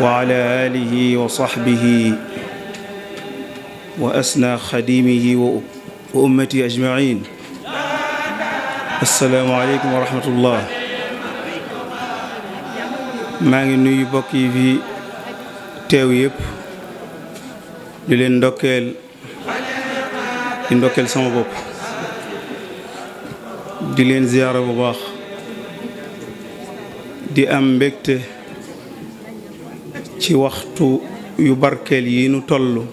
wa ala alihi wa sahbihi wa asna xadimihi wa ummati ajmain. assalaamu aleykum wa rahmatullah. maa ngi nuyu bokk yi fi teew yëpp di leen ndokkeel di ndokkeel sama bopp di leen ziyaara bu baax di am mbégte ci waxtu yu barkeel yi nu toll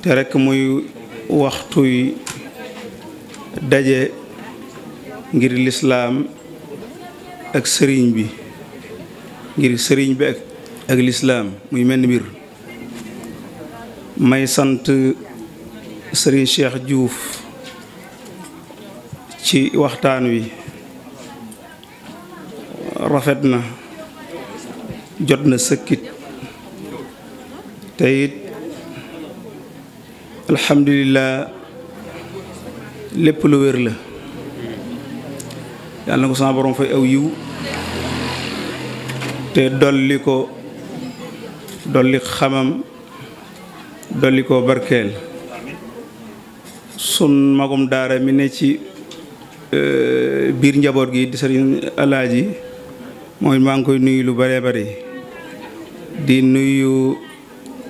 te rekk muy waxtu yi daje ngir lislaam ak sëriñ bi ak lislaam muy menn mbir. may sant sëriñ Cheikh Diouf ci waxtaan wi rafet na jot na sëkkit te it alhamdulillah lépp lu wér la. yàlla na ko sama borom fay aw yiw te dolli xamam dolli ko barkeel. sun magum daara mi ne ci biir njaboot gi di sëriñ Alaaji mooy maa ngi koy nuyu lu bare bare di nuyu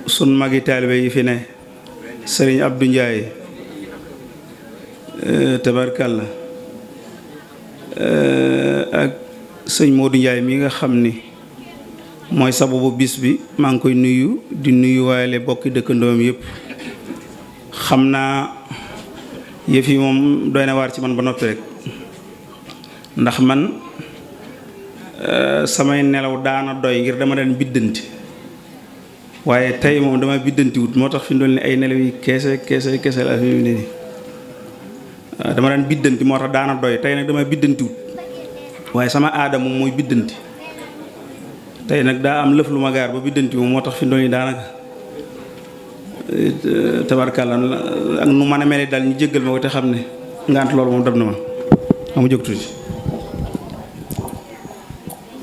sun magi taalibe yi fi ne sëriñ Abdou Ndiaye tabarkalla ak sëñ Modou Ndiaye mi nga xam ni mooy sababu bis bi maa ngi koy nuyu di nuyu waale bokki dëkkandoom yëpp. xam naa yëf yi moom doy na waar ci man ba noppi rek ndax man samay nelaw daana doy ngir dama daan biddanti waaye tey moom dama biddanti wut moo tax fi mu doon ne ay nelaw yi keese la fi mu ne nii dama daan biddanti moo tax daana doy tey nag dama biddanti wut waaye sama aada moom mooy biddanti tey nag daa am lëf lu ma gaar ba biddanti moom moo tax fi mu doon nii daanaka tabarkàlla ak nu mën a mel daal ñu jéggal ma ko te xam ne ngant loolu moom dab na ma jóg tuuti.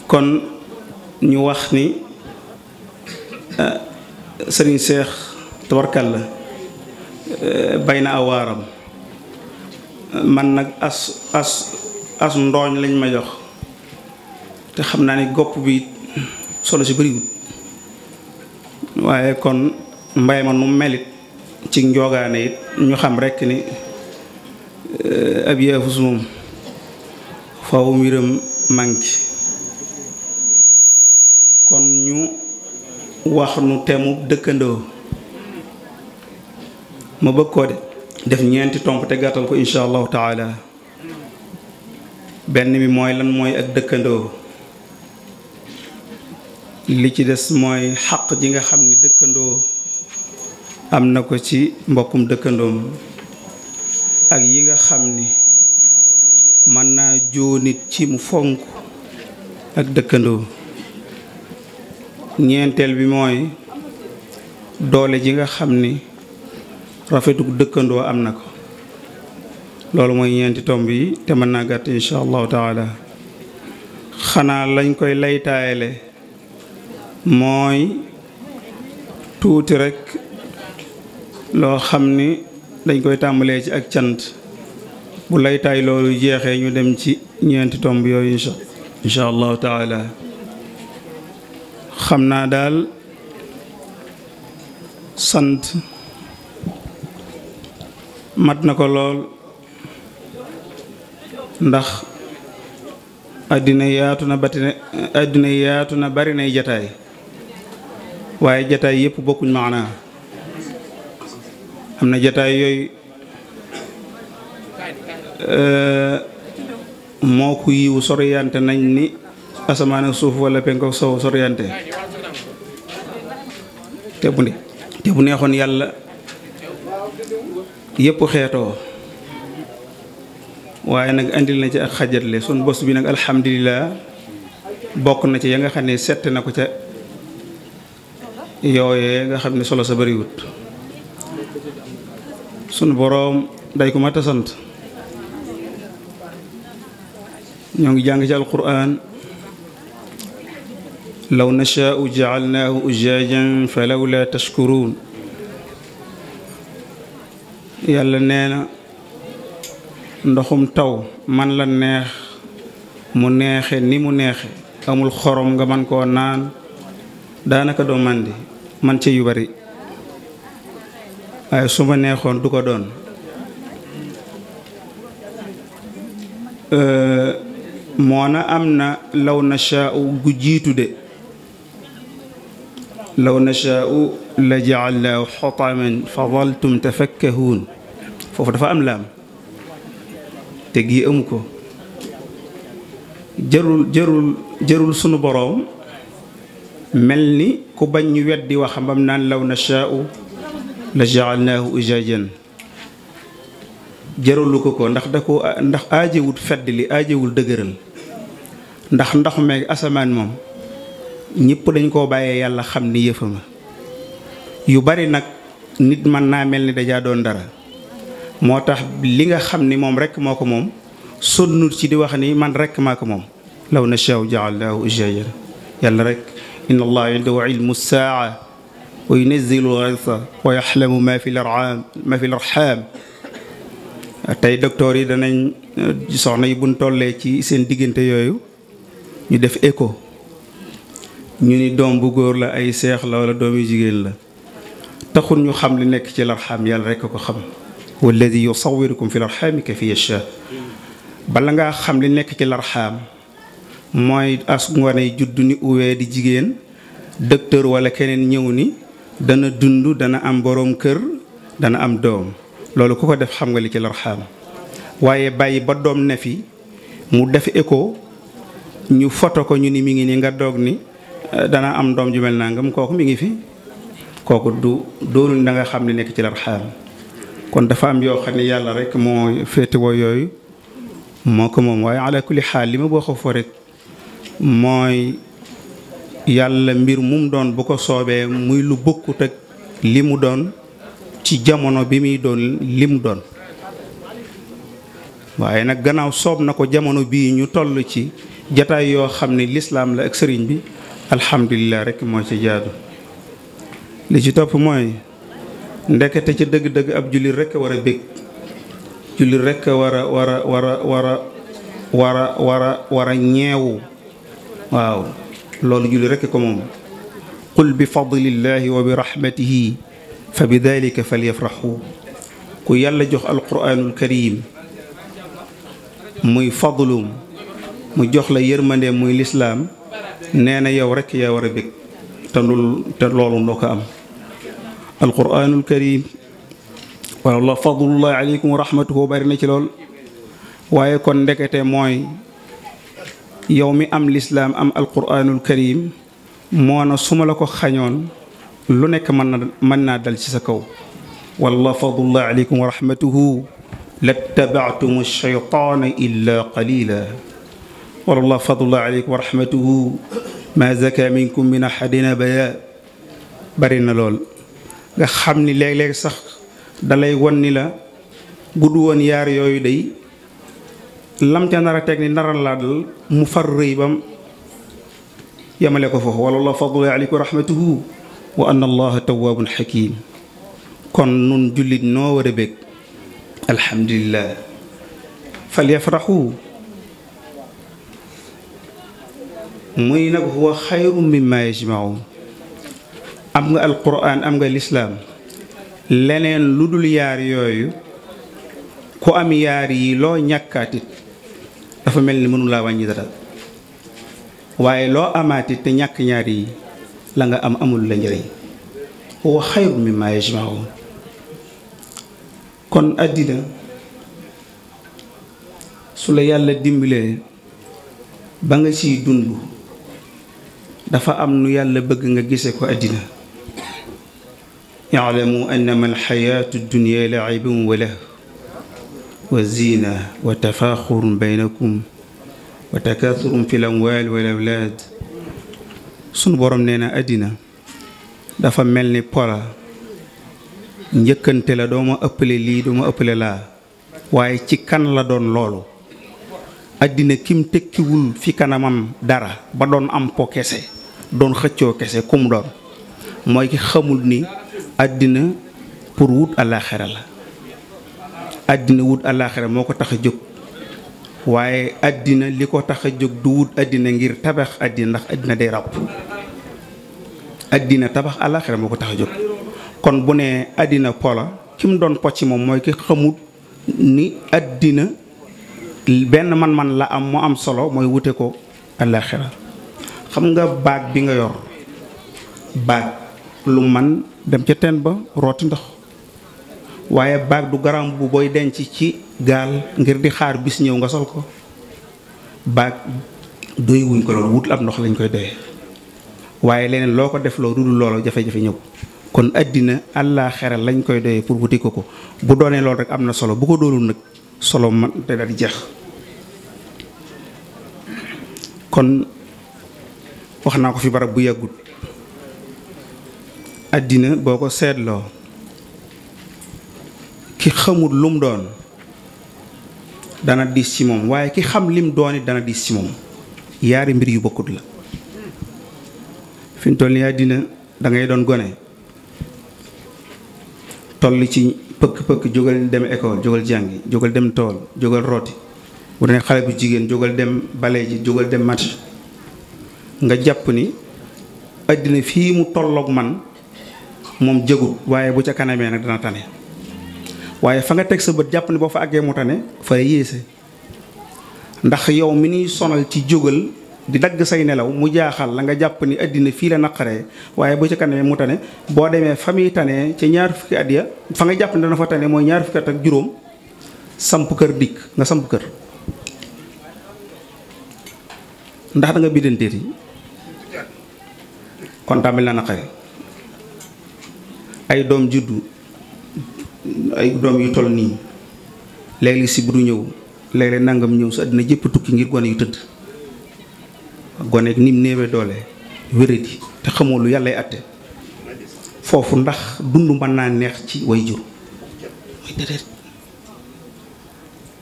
kon ñu wax ni sëriñ Seex tabarkàlla bay na aw waaram man nag as ndooñ lañ ma jox te xam naa ni gopp bi solo si bëriwut waaye kon mbay ma nu melit ci njoogaane it ñu xam rekk ni ab yaafus moom faw mbiram manki. kon ñu wax nu temu dëkkandoo ma bëgg koo def ñeenti tomb te gàttal ko insha allahu taala. benn bi mooy lan mooy ak dëkkandoo. li ci des mooy xaq ji nga xam ni dëkkandoo am na ko ci mbokkum dëkkandoom ak yi nga xam ni mën naa joo nit ci mu fonk ak dëkkandoo. ñeenteel bi mooy doole ji nga xam ni rafetuk dëkkandoo am na ko. loolu mooy ñeenti tomb yi te mën naa gàtt insha allahu taala. xanaa lañ koy laytaayale mooy tuuti rekk loo xam ni dañ koy tàmbalee ci ak cant bu laytaay loolu jeexee ñu dem ci ñeenti tomb yooyu insha allahu taala. xam naa daal sant mat na ko lool ndax àddina yaatu na bari nay jataay waaye jataay yépp bokkuñ maanaa. am na jataay yooyu moo ko yiwu soriyante nañ ni asamaan ak suuf wala penk ak sow soriyante te bu neexoon yàlla yépp xeetoo waaye nag andil na ci ak xajatle sun bos bi nag alhamdulilah bokk na ci ya nga xam ne sett na ko ca yooyee nga xam ne solo sa bariwut sunu boroom day ko mat a sant. ñoo ngi jàng ci alquran law nashaau jacalnaahu ujaajan fa lawla tashkuruun. yàlla nee na ndoxum taw man la neex mu neexe ni mu neexe amul xorom nga man koo naan daanaka doo màndi man ci yu bari waaye su ma neexoon du ko doon. moona am na law nashaau gu jiitu de law nashaau la jacalnaahu xutaman fa daltum tafakkahuun foofu dafa am laam te gii amu ko. jërul sunu boroom mel ni ku bañ ñu weddi waxam bam naan law nashaau la jacalnaahu ujaajan jërulu ko ndax ndax aajewul fedd li aajewul dëgëral ndax ndox meeg asamaan moom ñëpp dañ koo bàyyee yàlla xam ni yëfama yu bari nag nit mën naa mel ni dajaa doon dara moo tax li nga xam ni moom rekk moo ko moom sonnul ci di wax ni man rekk maa ko moom. law nashaau jacalnaahu ujaajan yàlla rek inna allaha indahu ilmu saa wa yunazzilu al-ghaytha wa yaxlamu ma fi l-arxaam. tey docteur yi danañ soxna yi buñ tollee ci seen diggante yooyu ñu def écho ñu ni doom bu góor la ay seex la wala doom yu jigéen la taxul ñu xam li nekk ci larxaam yàlla rekk ko xam. walladi yusawirukum fi larxaami kayfa yashaa. bala ngaa xam li nekk ci larxaam mooy as ngone juddu ni uwee di jigéen docteur wala keneen ñëw ni dana dund dana am boroom kër dana am doom loolu ku ko def xam nga li ci larxaam. waaye bàyyi ba doom ne fi mu def écho ñu foto ko ñu ni mi ngi ni nga doog ni dana am doom ju mel nangam kooku mi ngi fi kooku doonul da nga xam li nekk ci larxaam. kon dafa am yoo xam ne yàlla rek moo féetewoo yooyu moo ko moom. waaye ala kulli xaal li ma boo ko foo rek mooy yàlla mbir mum doon bu ko soobee muy lu bokkut ak li mu doon ci jamono bi muy doon li mu doon. waaye nag gannaaw soob na ko jamono bii ñu toll ci jataay yoo xam ne lislaam la ak sëriñ bi alhamdulilah rek moo ci jaadu. li ci topp mooy ndekete ci dëgg-dëgg ab jullit rek a war a bég jullit rek a war a ñeewu. waaw loolu jullit rek ko moom. qul bi fadlillahi wa bi rahmatihi fa bi dalika falyafraxu. ku yàlla jox alquraanul karim muy fadlum mu jox la yërmande muy lislaam nee na yow rek yaa war a bég te loolu ndoo ko am. alquraanul karim wala fadlullahi aleykum wa rahmatuhu bari na ci lool. waaye kon ndekete mooy yow mi am lislaam am alquraanul karim moo na su ma la ko xañoon lu nekk mën naa dal ci sa kaw. wala fadlullahi aleykum wa rahmatuhu lattabactum alcheytaana illa qalila. wala fadlullahi aleykum wa rahmatuhu ma zaka minkum min ahadin abada. bari na lool nga xam ni léeg-léeg sax dalay won ni la gudd woon yaar yooyu day lam ca nar a teg ni naral laa dal mu far rëy bam yamale ko foofu. wala fadlullahi aleykum wa rahmatuhu wa anna allaha tawwabun hakim. kon nun jullit noo war a bég alhamdulillah falyafraxu muy nag huwa xayru mimma yajmaun. am nga alquran am nga lislaam leneen lu dul yaar yooyu ku am yaar yi loo ñàkkaatit dafa mel ni mënu laa wàññi dara. waaye loo amaatit te ñàkk ñaar yi la nga am amul la njëriñ. huwa xayru mimma yajmaun. kon àddina su la yàlla dimbalee ba nga ciy dund dafa am nu yàlla bëgg nga gise ko àddina. i'lamu annama alxayaatu dunya la'ibun wa lahu wa zina wa tafaaxurun baynakum wa takaathurun fi l amwaal wal awlaad. sunu borom nee na àddina dafa mel ni pola njëkkante la dooma ëppale lii dooma ëppale laa waaye ci kan la doon loolu àddina kim tekkiwul fi kanamam dara ba doon am po kese doon xëccoo kese ku mu doon mooy ki xamul ni àddina pour wut àllaaxira la àddina wut àllaaxira moo ko tax a jóg waaye àddina li ko tax a jóg du wut àddina ngir tabax àddina ndax àddina day ràpp àddina tabax àllaaxira moo ko tax a jóg kon bu ne àddina pola ki mu doon pocc moom mooy ki xamut ni àddina benn man-man la am mu am solo mooy wute ko àllaaxira xam nga baag bi nga yor baag lu man dem ca teen ba rooti ndox waaye baag du garam bu booy denc ci gaal ngir di xaar bis ñëw nga sol ko baag doy wuñ ko loolu wut ab ndox lañ koy doyee waaye leneen loo ko def loo dudul loolu jafe-jafe ñëw kon àddina àllaaxira lañ koy doyee pour wuti ko bu doonee loolu rek am na solo bu ko doonul nag solo man te daal di jeex kon wax naa ko fi barab bu yàggut àddina boo ko seetloo ki xamul lum doon dana diis ci moom waaye ki xam lim doon it dana diis ci moom yaari mbir yu bokkut la fi mu toll nii àddina da ngay doon gone toll ci pëkk-pëkk jógal dem école jógal jàngi jógal dem tool jógal rooti bu dee xale bu jigéen jógal dem bale ji jógal dem match nga jàpp ni àddina fii mu tolloog man moom jëgut waaye bu ca kanamee nag dana tane waaye fa nga teg sa bët jàpp ni boo fa àggee mu tane fa yéese ndax yow mi ni sonal ci jógal di dagg say nelaw mu jaaxal la nga jàpp ni àddina fii la naqaree waaye bu ca kanamee mu tane boo demee fa muy tanee ca ñaar fukki at ya fa nga jàpp ni dana fa tane mooy ñaar fukki at ak juróom samp kër dikk nga samp kër ndax da nga biddanteeti kon tàmbali na naqare ay doom juddu ay doom yu toll nii léeg-léeg si bu du ñëw léeg-léeg nangam ñëw sa àddina jëpp tukki ngir gone yu tëdd gone ni mu néewee doole wéradi te xamoo lu yàllay àtte foofu ndax dund mën naa neex ci way jur mooy déedéet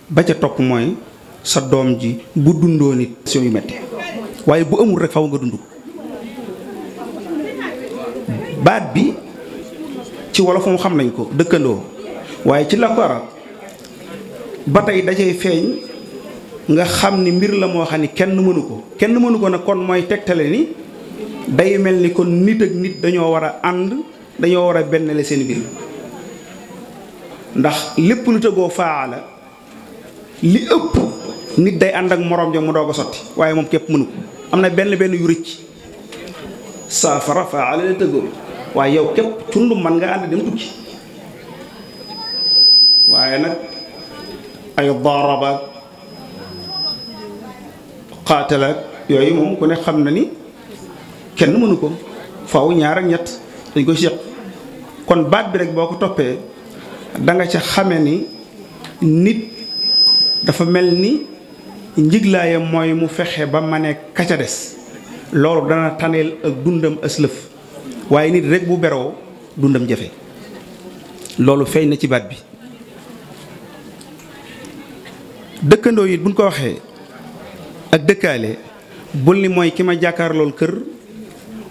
ba ca topp mooy sa doom ji bu dundoo nit yu metti waaye bu amul rek faw nga dund baat bi ci wolof moom xam nañ ko dëkkandoo waaye ci làkku arab ba tey dajay feeñ nga xam ni mbir la moo xam ni kenn mënu ko nag kon mooy tegtale ni day mel ni kon nit ak nit dañoo war a ànd dañoo war a bennale seen mbir ndax lépp lu tëggoo faala li ëpp nit day ànd ak moroom ja mu doog a sotti waaye moom képp mënu ko am na benn yu rëcc saafara faala la tëggoo waaye yow képp cundum man nga ànd dem tukki waaye nag ay daraba qaatala yooyu moom ku ne xam na ni kenn mënu ko faw ñaar ak ñett dañ koy seq kon baat bi rek boo ko toppee da nga ca xame ni nit dafa mel ni njiglaayam mooy mu fexe ba ma ne ka ca des loolu dana taneel ak dundam aslëf waaye nit rek bu beroo dundam jafe loolu feeñ na ci baat bi dëkkandoo yi buñ ko waxee ak dëkkaale bul ni mooy ki ma jàkkaarlool kër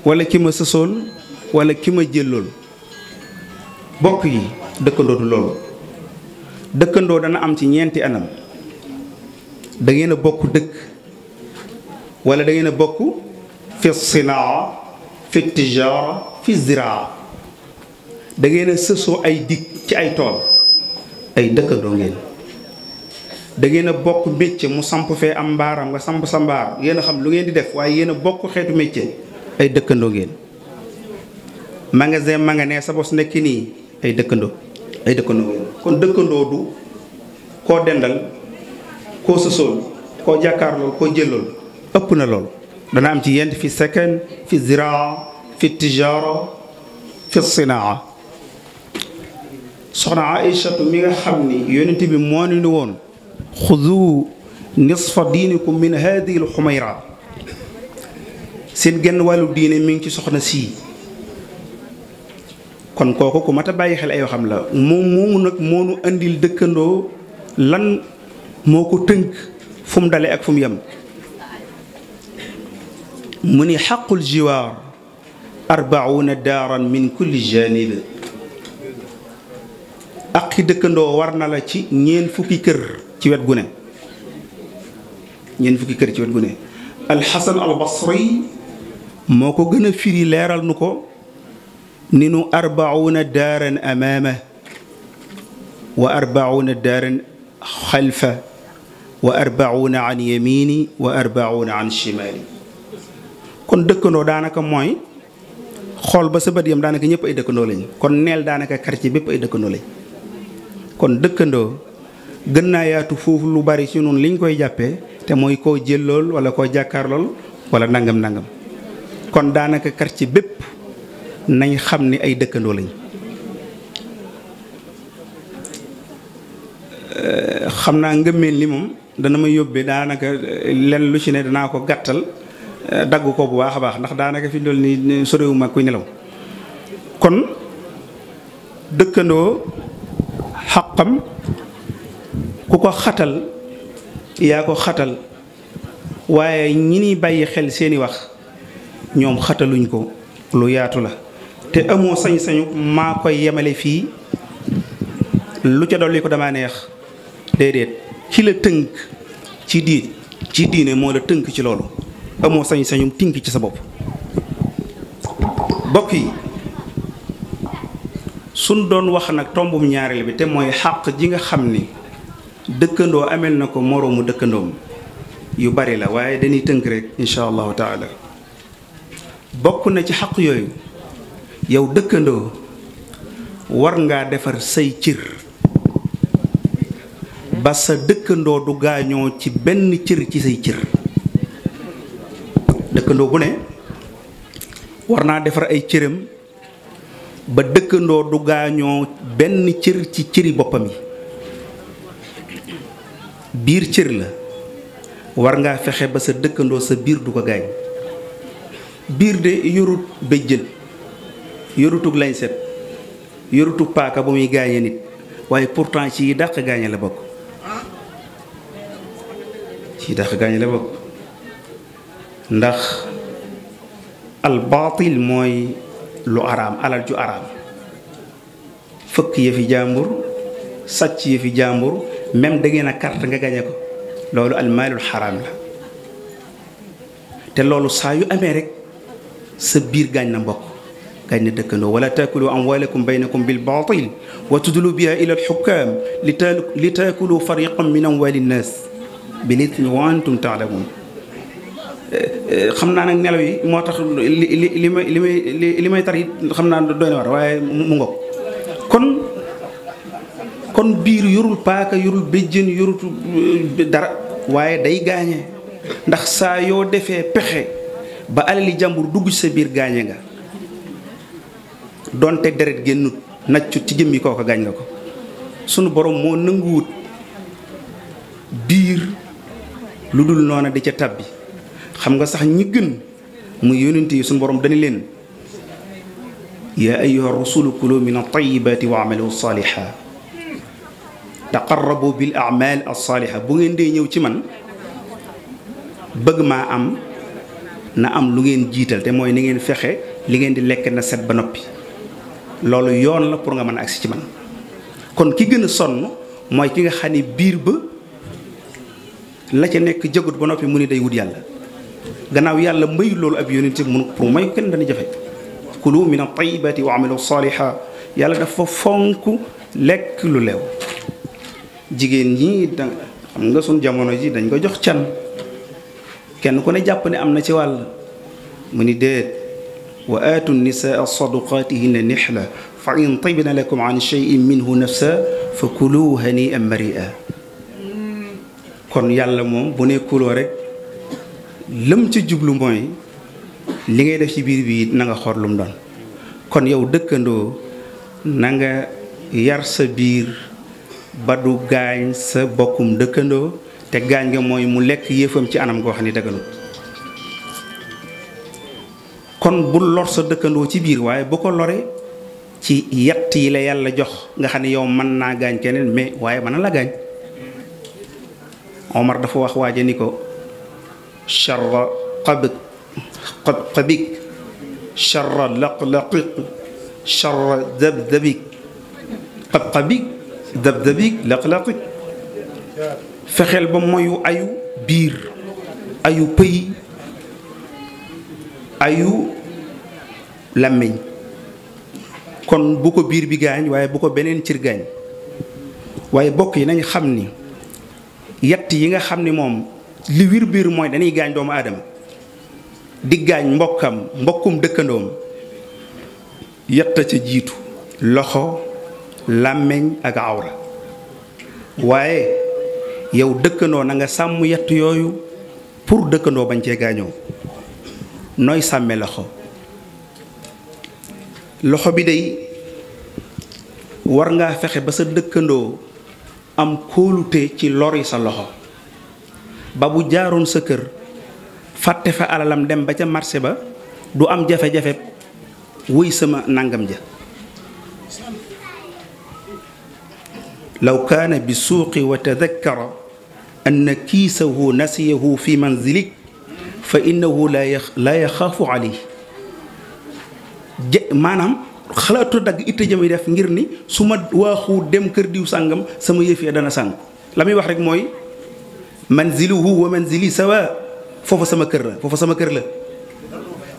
wala ki ma sësool wala ki ma jëllool bokk yi dëkkandoo du loolu dëkkandoo dana am ci ñeenti anam da ngeen a bokk dëkk wala da ngeen a bokk fi sinaa fi tijaara fi ziraa da ngeen a sësoo ay dig ci ay tool ay dëkkandoo ngeen da ngeen a bokk métier mu samp fee am mbaaram nga samp sa mbaar yéen a xam lu ngeen di def waaye yéen a bokk xeetu métier ay dëkkandoo ngeen magasin ma nga ne sa bos nekk nii ay dëkkandoo ngeen kon dëkkandoo du koo dendal koo sësool koo jàkkaarlool koo jëlool ëpp na lool dana am ci yent fi sakan fi ziraa fi tijaara fi sinaa soxna Aïchatu mi nga xam ni yonent bi moo ni woon xudu nisfa diinikum min hadihi al xumayra seen genn wàllu diine mi ngi ci soxna sii kon kooku ku mat a bàyyi xel ay waxam la moom moomu nag moo nu andil dëkkandoo lan moo ko tënk fu mu dale ak fu mu yem mu ni xaqul jiwaar 40 daaran min kulli janib aqi dëkkandoo war na la ci ñeen fukki kër ci wet gu ne ñeen fukki kër ci wet gu ne alxasan al basri moo ko gën a firi leeral nu ko ni nu 40 daaran amaama wa 40 daaran xalfa wa 40 an yamini wa 40 an shimali kon dëkkandoo daanaka mooy xool ba sa bët yam daanaka ñëpp ay dëkkandoo lañ kon neel daanaka quartier bépp ay dëkkandoo lañ kon dëkkandoo gën naa yaatu foofu lu bari ci noonu liñ koy jàppee te mooy koo jëllool wala koo jàkkaarlool wala nangam kon daanaka quartier bépp nañ xam ni ay dëkkandoo lañ xam naa ngëmmeel li moom dana ma yóbbee daanaka lenn lu ci ne danaa ko gàttal dagg ko bu baax a baax ndax daanaka fi ndol ni sorewuma kuy nelaw kon dëkkandoo xaqam ku ko xatal yaa ko xatal waaye ñi ni bàyyi xel seeni wax ñoom xataluñ ko lu yaatu la te amoo sañ-sañu maa koy yemale fii lu ca dolli ko dama neex déedéet ci la tënk ci diine moo la tënk ci loolu amoo sañ-sañum tënk ci sa bopp bokk yi suñ doon wax nag tombum ñaareel bi te mooy xàq ji nga xam ni dëkkandoo amel na ko moroomu dëkkandoom yu bari la waaye dañuy tënk rek insha allahu taala bokk na ci xaq yooyu yow dëkkandoo war ngaa defar say cër ba sa dëkkandoo du gaañoo ci benn cër ci say cër dëkkandoo bu ne war naa defar ay cëram ba dëkkandoo du gaañoo benn cër ci cëri boppam yi biir cër la war ngaa fexe ba sa dëkkandoo sa biir du ko gaañ biir de yorut béjjën yorutug lañ set yorutug paaka bu muy gaañe nit waaye pourtant ci yi dàq gaañe la bokk ndax albaatil mooy lu araam alal ju araam fëkk yëfi jàmbur sàcc yëfi jàmbur même da ngeen a carte nga gañe ko loolu almaalul xaraam la te loolu saa yu amee rek sa biir gaañ na mbokk gaañ na dëkkandoo wala taakulu amwaalakum baynakum bil baatil wa tudlu biha ila alxukkaam li taakulu fariqan min amwaali nnaas bil ithmi wa antum taalamuun xam naa nag nelaw yi moo tax li may tar it xam naa doy na war waaye mu ngoog kon biir yorul paaka yorul béjjën yorul dara waaye day gaañe ndax saa yoo defee pexe ba alali jàmbur dugg ci sa biir gaañe nga donte deret génnut naccut ci jëmmi kooka gaañ nga ko sunu borom moo nanguwut biir lu dul noona di ca tabbi xam nga sax ñi gën muy yonent yi sunu borom dañu leen yaa ayyuha rusulu kulu min at-tayyibati wa amalu saliha taqarrabu bil a'mal as-saliha bu ngeen dee ñëw ci man bëgg maa am na am lu ngeen jiital te mooy ni ngeen fexe li ngeen di lekk na set ba noppi loolu yoon la pour nga mën a agsi ci man kon ki gën a sonn mooy ki nga xam ne biir ba la ca nekk jagut ba noppi mu ni day wut yàlla gannaaw yàlla mayu loolu ab yonent mun pour may ko kenn dana jafe kulu min at-tayyibati wa amalu saliha yàlla dafa fonk lekk lu leew jigéen ñi da xam nga suñ jamono ji dañ ko jox can kenn ku ne jàpp ne am na ci wàll mu ni déet wa aatu nisaa saduqaatihinna nihla fa in tibna lakum an shay'in minhu nafsa fa kuluhu hani'an mari'a kon yàlla moom bu ne kuloo rek lëm ci jublu mooy li ngay def ci biir bi na nga xool lu mu doon kon yow dëkkandoo na nga yar sa biir ba du gaañ sa bokkum dëkkandoo te gaañ nga mooy mu lekk yëfam ci anam goo xam ne dëgganut kon bul lor sa dëkkandoo ci biir waaye bu ko loree ci yett yi la yàlla jox nga xam ne yow mën naa gaañ keneen mais waaye mën na la gaañ. Omar dafa wax waaja ni ko charra qabik charra laqlaqiq charra dabdabik qabik dabdabik laqlaqiq fexeel ba moyu ayu biir ayu pëy ayu làmmiñ kon bu ko biir bi gaañ waaye bu ko beneen cër gaañ waaye bokk yi nañ xam ni yett yi nga xam ni moom li wir biir mooy dañuy gaañ doomu aadama di gaañ mbokkum dëkkandoom yett ca jiitu loxo làmmiñ ak awra waaye yow dëkkandoo na nga sàmm yett yooyu pour dëkkandoo bañ cee gaañoo nooy sàmme loxo bi day war ngaa fexe ba sa dëkkandoo am kóolute ci lori sa loxo ba bu jaaroon sa kër fàtte fa alalam dem ba ca marché ba du am jafe-jafe wuy sama nangam ja law kaana bi suuqi wa tadakkara anna kiisahu nasiyahu fi manzilik fa innahu la yaxaafu alayhi maanaam xalaatu dagg itte jëmay def ngir ni su ma waaxu dem kër diw sàngam sama yëf ya dana sànq la muy wax rek mooy manziluhu wa manzili sawa foofa sama kër la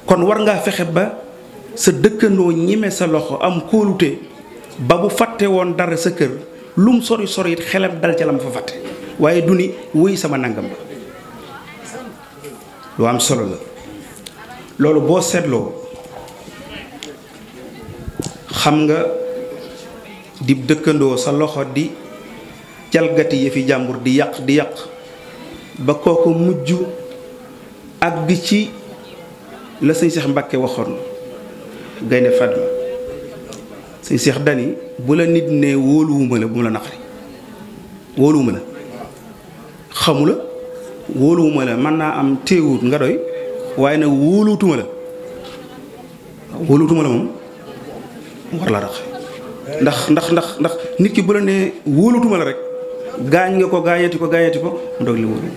kon war ngaa fexe ba sa dëkkandoo ñime sa loxo am kóolute ba bu fàtte woon dara sa kër lum sori sori it xelam dal ca la ma fa fàtte waaye du ni wëy sama nangam la lu am solo la loolu boo seetloo xam nga di dëkkandoo sa loxo di jalgati yëfi jàmbur di yàq ba kooku mujj àgg ci la sëñ Cheikh Mbacke waxoon Gaynde Fatma sëñ Cheikh dani bu la nit ne wóoluwuma la bu mu la naqari wóoluwuma la xamu la wóoluwuma la mën naa am téewut nga doy waaye nag wóoluwutuma la moom war la rax ndax nit ki bu la nee wóolutuma la rek gaañ nga ko gaañati ko mu doog li wóolu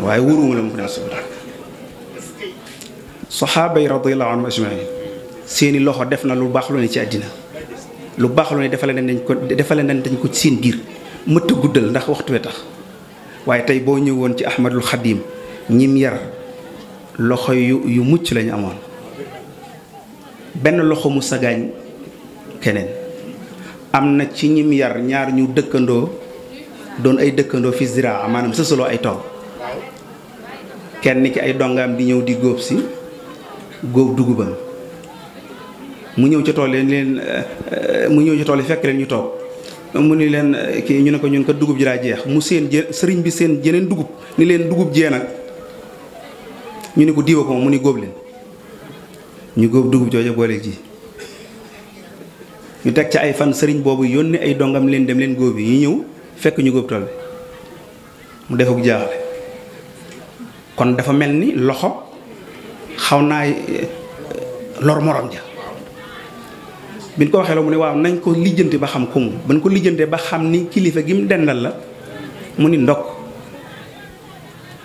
waaye wóoruwuma la mu ko dem saxaaba yi radiyallahu anhum ajmain seeni loxo def na lu baax lu ne ci àddina lu baax lu ne defale nañ dañ ko ci seen biir mëtt guddal ndax waxtu we tax waaye tey boo ñëwoon ci Ahmadul Xadim ñim yar loxo yu mucc lañu amoon benn loxo mu sagaañ keneen am na ci ñim yar ñaar ñu dëkkandoo doon ay dëkkandoo fi ziraa maanaam sësaloo ay tool kenn ki ay dongaam di ñëw di góob si góob dugubam mu ñëw ci tool yi fekk leen ñu toog mu ni leen kii ñu ne ko ñun ko dugub ji daa jeex mu seen sëriñ bi seen jeneen dugub ni leen dugub jee nag ñu ne ko diwa ko mu ni góob leen ñu góob dugub jooja boole ji ñu teg ca ay fan sëriñ boobu yónni ay dongam leen dem leen góob yi ñu ñëw fekk ñu góob tool bi mu defuk jaaxle kon dafa mel ni loxo xaw naa lor morom ja biñ ko waxee la mu ne waaw nañ ko lijjante ba xam kumu bañ ko lijjante ba xam ni kilifa gi mu dendal la mu ni ndokk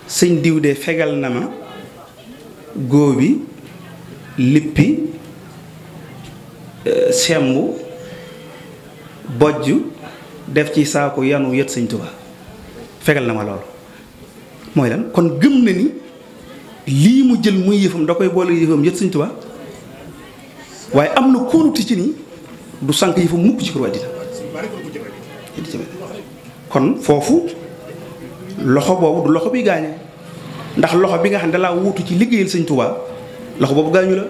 sëñ diw de fegal na ma góobi lippi sembu bojj def ci saako yanu yët sëñ Tuubaa fegal na ma loolu mooy lan kon gëm na ni lii mu jël muy yëfam da koy boole yëfam yët sëñ Tuubaa waaye am na kóolute ci ni du sànq yëfam mukk ci kër àddina kon foofu loxo boobu du loxo bi gaañe ndax loxo bi nga xam ne dalaa wuutu ci liggéeyal sëñ Tuubaa loxo boobu gaañu la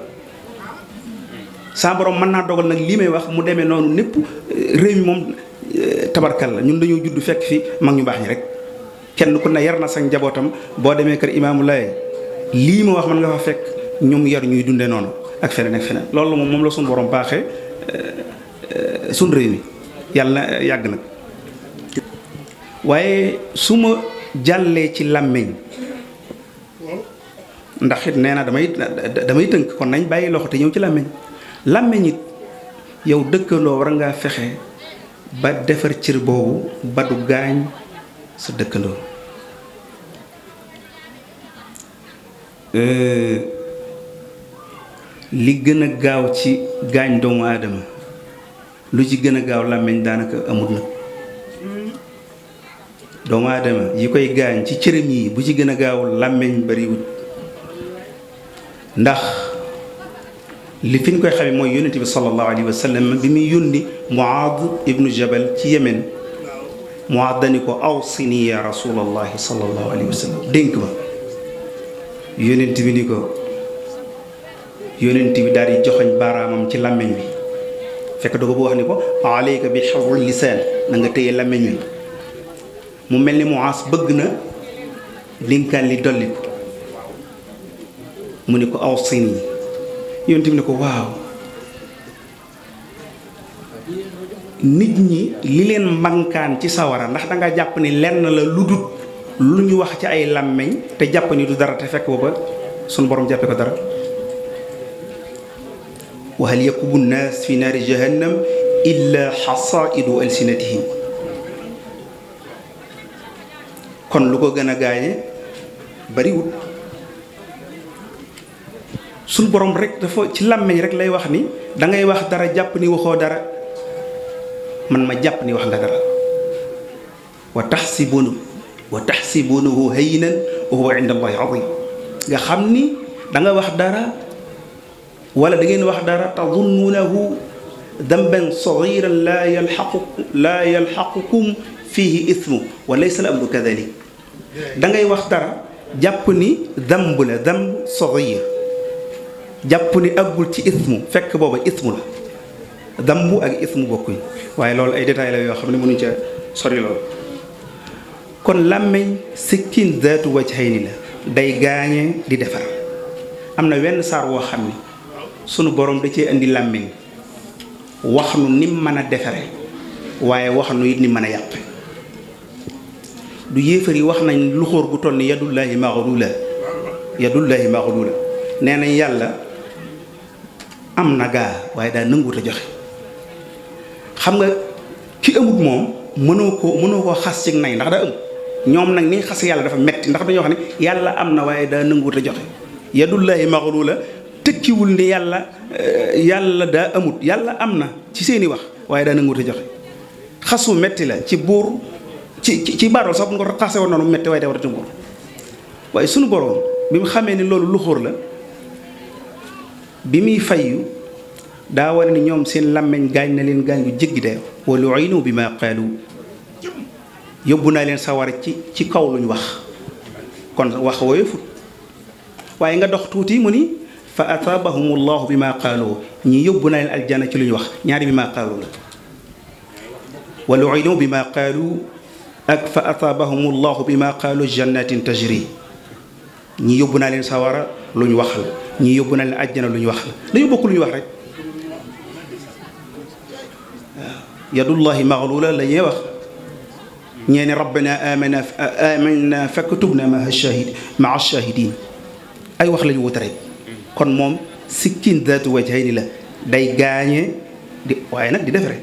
saa borom mën naa dogal nag lii may wax mu demee noonu népp réew mi moom tabarkal la ñun dañoo judd fekk fi mag ñu baax ñi rek kenn ku ne yar na sax njabootam boo demee kër Imaamu Laay lii ma wax mën nga fa fekk ñoom yar ñuy dundee noonu ak feneen ak feneen loolu moom la suñu borom baaxee suñ réew mi yàlla yàgg nag waaye su ma jàllee ci làmmiñ ndax it nee na damay tënk kon nañ bàyyi loxo te ñëw ci làmmiñ làmmiñ it yow dëkkandoo war ngaa fexe ba defar cër boobu ba du gaañ sa dëkkandoo li gën a gaaw ci gaañ doomu aadama lu ci gën a gaaw làmmiñ daanaka amut na doomu aadama yi koy gaañ ci cëram yi bu ci gën a gaaw làmmiñ bariwut ndax li fi ñu koy xamee mooy yónnent bi sallallahu alayhi wa sallam bi muy yónni Muaad ibnu Jabal ci Yemen Muaad dani ko awsini ya rasulallahi sallallahu alayhi wa sallam dénk ma yónnent bi ni ko yónnent bi daal di joxoñ baaraamam ci làmmiñ wi fekk da ko bu wax ni ko alayka bi hifzil lisaan na nga téye làmmiñ wi mu mel ni Muaas bëgg na linkaan li dolli ko mu ni ko awsini yónnent bi ne ko waaw nit ñi li leen mbankaan ci sawara ndax danga jàpp ni lenn la lu dut lu ñu wax ci ay làmmiñ te jàpp ni du dara te fekk booba sunu borom jàppe ko dara wa hal yakubu nnaas fi naari jahannam illa xasaidu alsinatihim kon lu ko gën a gaañe bariwut suñ borom rek dafa ci làmmiñ rek lay wax ni dangay wax dara jàpp ni waxoo dara man ma jàpp ni wax nga dara wa taxsibunahu hayyinan wa huwa inda allahi azim nga xam ni danga wax dara wala da ngeen wax dara tadunnunahu damban sagiran laa yalxaqukum fihi ithmu wa laysa al amru kadalik dangay wax dara jàpp ni damb la damb sagir jàpp ni àggul ci ismu fekk booba ismu la dambu ak ismu bokkuñ waaye loolu ay détails la yoo xam ne mënuñ ca sori loolu kon làmmeñ sikkin zaatu wajhayni la day gaañe di defar am na wenn saar woo xam ni sunu borom da cee indi làmmeñ wax nu nim mën a defare waaye wax nu it ni mën a yàq du yéefar yi wax nañ lu xóor gu toll ni yadullahi maghlula nee nañ yàlla am na gaa waaye daa nanguwut a joxe xam nga ki amut moom mënoo koo xas ci nay ndax daa am ñoom nag ni xas yàlla dafa metti ndax dañoo wax ne yàlla am na waaye daa nanguwut a joxe yadullahi maghlula tëkkiwul ni yàlla daa amut yàlla am na ci seeni wax waaye daa nanguwut a joxe xasu metti la ci buur ci baadool sax bu nga ko xase woon noonu metti waaye da war a buur waaye sunu boroom bi mu xamee ni loolu lu xóor la bi muy fayyu daa war ni ñoom seen làmmeñ gaañ na leen gaañ gu jéggi dayo wa lu'inu bi ma qaalu yóbbu naa leen sawar ci kaw luñ wax kon wax woyofut waaye nga dox tuuti mu ni fa ataabahum allahu bi ma qaalu ñi yóbbu naa leen aljana ci luñ wax ñaari bi ma qaalu la wa lu'inu bi ma qaalu ak fa ataabahum allahu bi ma qaalu jannatin tajri ñi yóbbu naa leen sawara luñ wax la ñi yóbbu naa leen àjjana luñ wax la dañu bokk lu ñu wax rek waaw yadullahi maghlula la ñuy wax ñeene rabbana amanna faktubna maa shahidin ay wax la ñu wut rek kon moom sikkin zaatu wajhayni la day gaañe di waaye nag di defare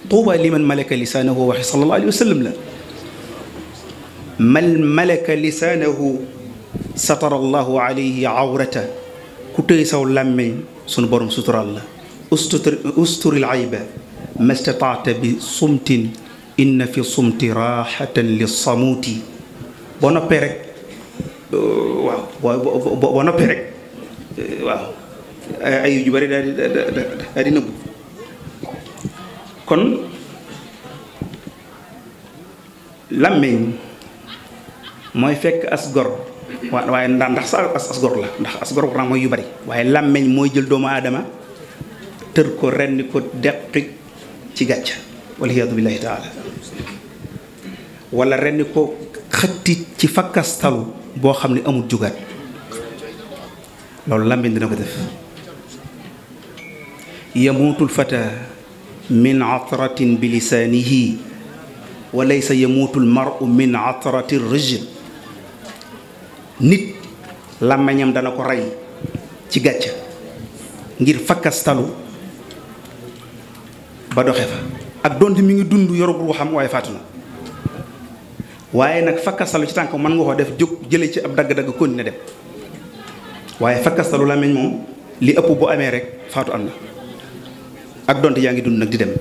tuuba liman malaka lisaanahu waxi sallallahu alayhi wa sallam la mal malaka lisaanahu satara allahu alayhi awrata ku tëy saw làmmeñ sunu borom sutural la usturil ayba mastataata bi sumtin inna fi sumti raxatan li samuuti boo noppee rek waaw boo noppee rek waaw ay yu bari daal di nëbbu kon làmmeñ mooy fekk as gor waaye ndax sa as gor la ndax as gor war mooy yu bari waaye làmmeñ mooy jël doomu aadama tër ko rendi ko deqi ci gàcca waliyaadu billahi taala wala rendi ko xëtti ci fakkastalu boo xam ne amul jugaat loolu làmmeñ dina ko def yamuutul fata min atratin bi lisaanihi wa laysa yamuutul maru min atrati rijl nit làmmiñam dana ko rey ci gàcc ngir fakkastalu ba doxe fa ak donte mi ngi dund yorub ruuxam waaye faatu na waaye nag fakkastalu ci tànk mën nga ko def jóg jële ci ab dagg-dagg continuer dem waaye fakkastalu làmmiñ moom li ëpp bu amee rek faatu am na ak donte yaa ngi dund nag di dem.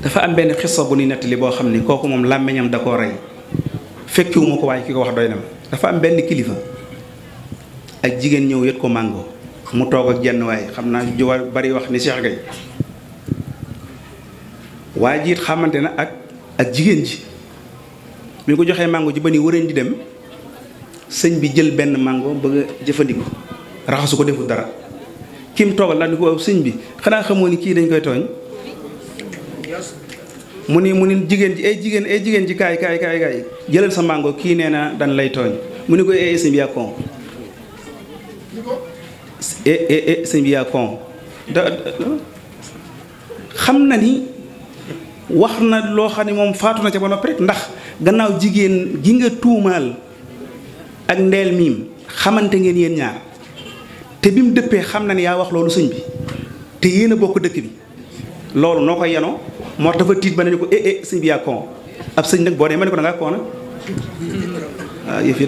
dafa am benn xissa bu ni nettali boo xam ni kooku moom làmmiñam da koo rey fekkiwuma ko waaye ki ko wax doy na ma. dafa am benn kilifa ak jigéen ñëw yët ko màngo mu toog ak jenn waaye xam naa ju bari wax ni Cheikh Gueye waaye jiit xamante na ak jigéen ji bi ko joxee màngo ji ba ni wërëñ di dem sëñ bi jël benn màngo bëgg a jëfandiku raxasu ko deful dara kim toogal daal ni ko sëñ bi xanaa xamoo ni kii dañ koy tooñ mu ni jigéen ji kaay jëlal sa màngo kii nee na dan lay tooñ mu ni ko sëñ bi yaa kon sëñ bi yaa kon xam na ni wax na loo xam ne moom faatu na ca ba noppi rek ndax gannaaw jigéen gi nga tuumaal ak ndeel miim xamante ngeen yéen ñaar te bi mu dëppee xam na ni yaa wax loolu sëñ bi te yéen a bokk dëkk bi loolu noo koy yenoo moo dafa tiit ba ne ko sëñ bi yaa kon ab sëñ nag boo dee ma ne ko da ngaa kon nag waaw yëf yi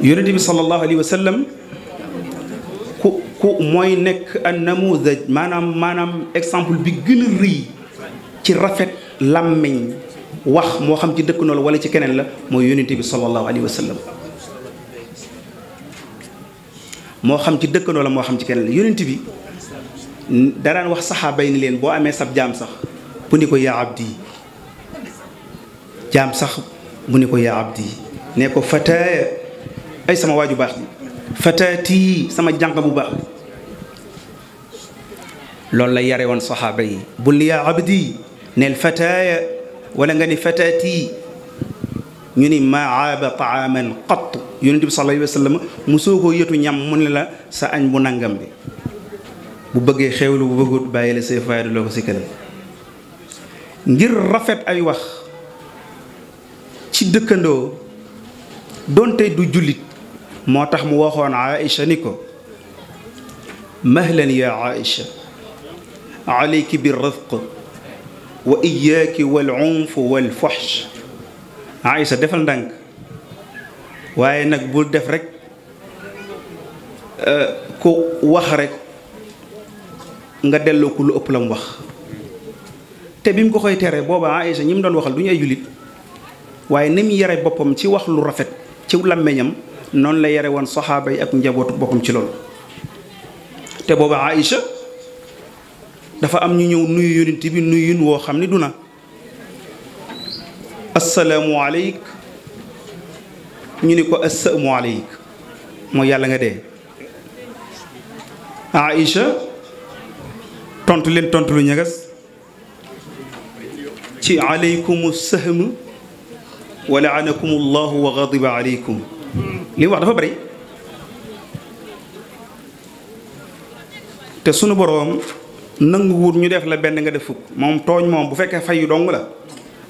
yonent bi sallallahu alayhi wa sallam ku mooy nekk an namuzaj maanaam exemple bi gën a rëy ci rafet làmmiñ wax moo xam ci dëkkandoo la wala ci keneen la mooy yonent bi sallallahu alayhi wa sallam moo xam ci dëkkandoo la moo xam ci keneen la yonent bi daraan wax saxaaba yi ni leen boo amee sab jaam sax bu ni ko yaa abdi jaam sax bu ni ko yaa abdi ne ko fataaya ay sama waaju baax bi fataati sama jànq bu baax loolu la yare woon saxaaba yi bul ni yaa abdi neel fataaya wala nga ni fataati ñu ni ma aaba taaman qatt yonent bi sallallahu alayhi wa sallam mosoo ko yëtu ñam mu ne la sa añ bu nangam bi bu bëggee xewlu bu bëggut bàyyi la say fayda loo ko si kanam ngir rafet ay wax ci dëkkandoo donte du jullit moo tax mu waxoon Aïcha ni ko mahlan ya Aïcha alayki bir rifq wa iyaaki wal unf wal fuhsh Aïcha defal ndànk waaye nag bul def rek ku wax rek nga delloo ku lu ëpp la mu wax te bi mu ko koy tere booba Aïcha ñi mu doon waxal du ñu ay jullit waaye ni mu yare boppam ci wax lu rafet ci làmmeñam noonu la yare woon saxaaba yi ak njabootu boppam ci loolu te booba Aïcha dafa am ñu ñëw nuyu yonent bi nuyun woo xam ni du na assalaamu aleyk ñu ni ko assalaamu aleyk mooy yàlla nga dee Aïcha tontu leen tontu lu ñagas ci aleykumu sahm wa laanakum allahu wa ghadiba aleykum li mu wax dafa bari te sunu boroom nanguwut ñu def la benn nga def fukk moom tooñ moom bu fekkee fayu dong la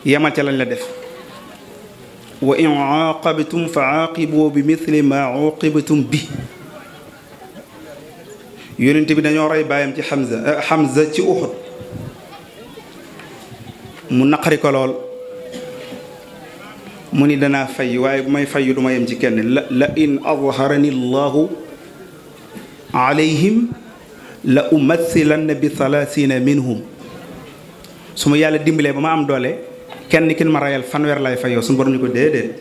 yemal ca lañ la def wa in aaqabtum fa aaqibu bi mithli ma uqibtum bi yonent bi dañoo rey baayam ci Hamza ci Uhud mu naqari ko lool mu ni danaa fay waaye bu may fayu du ma yem ci kenn la in adharani llahu alayhim la umathilanna bi thalathina minhum su ma yàlla dimbalee ba ma am doole kenn kin ma rayal fanweer lay fayoo suñu borom ñu ko déedéet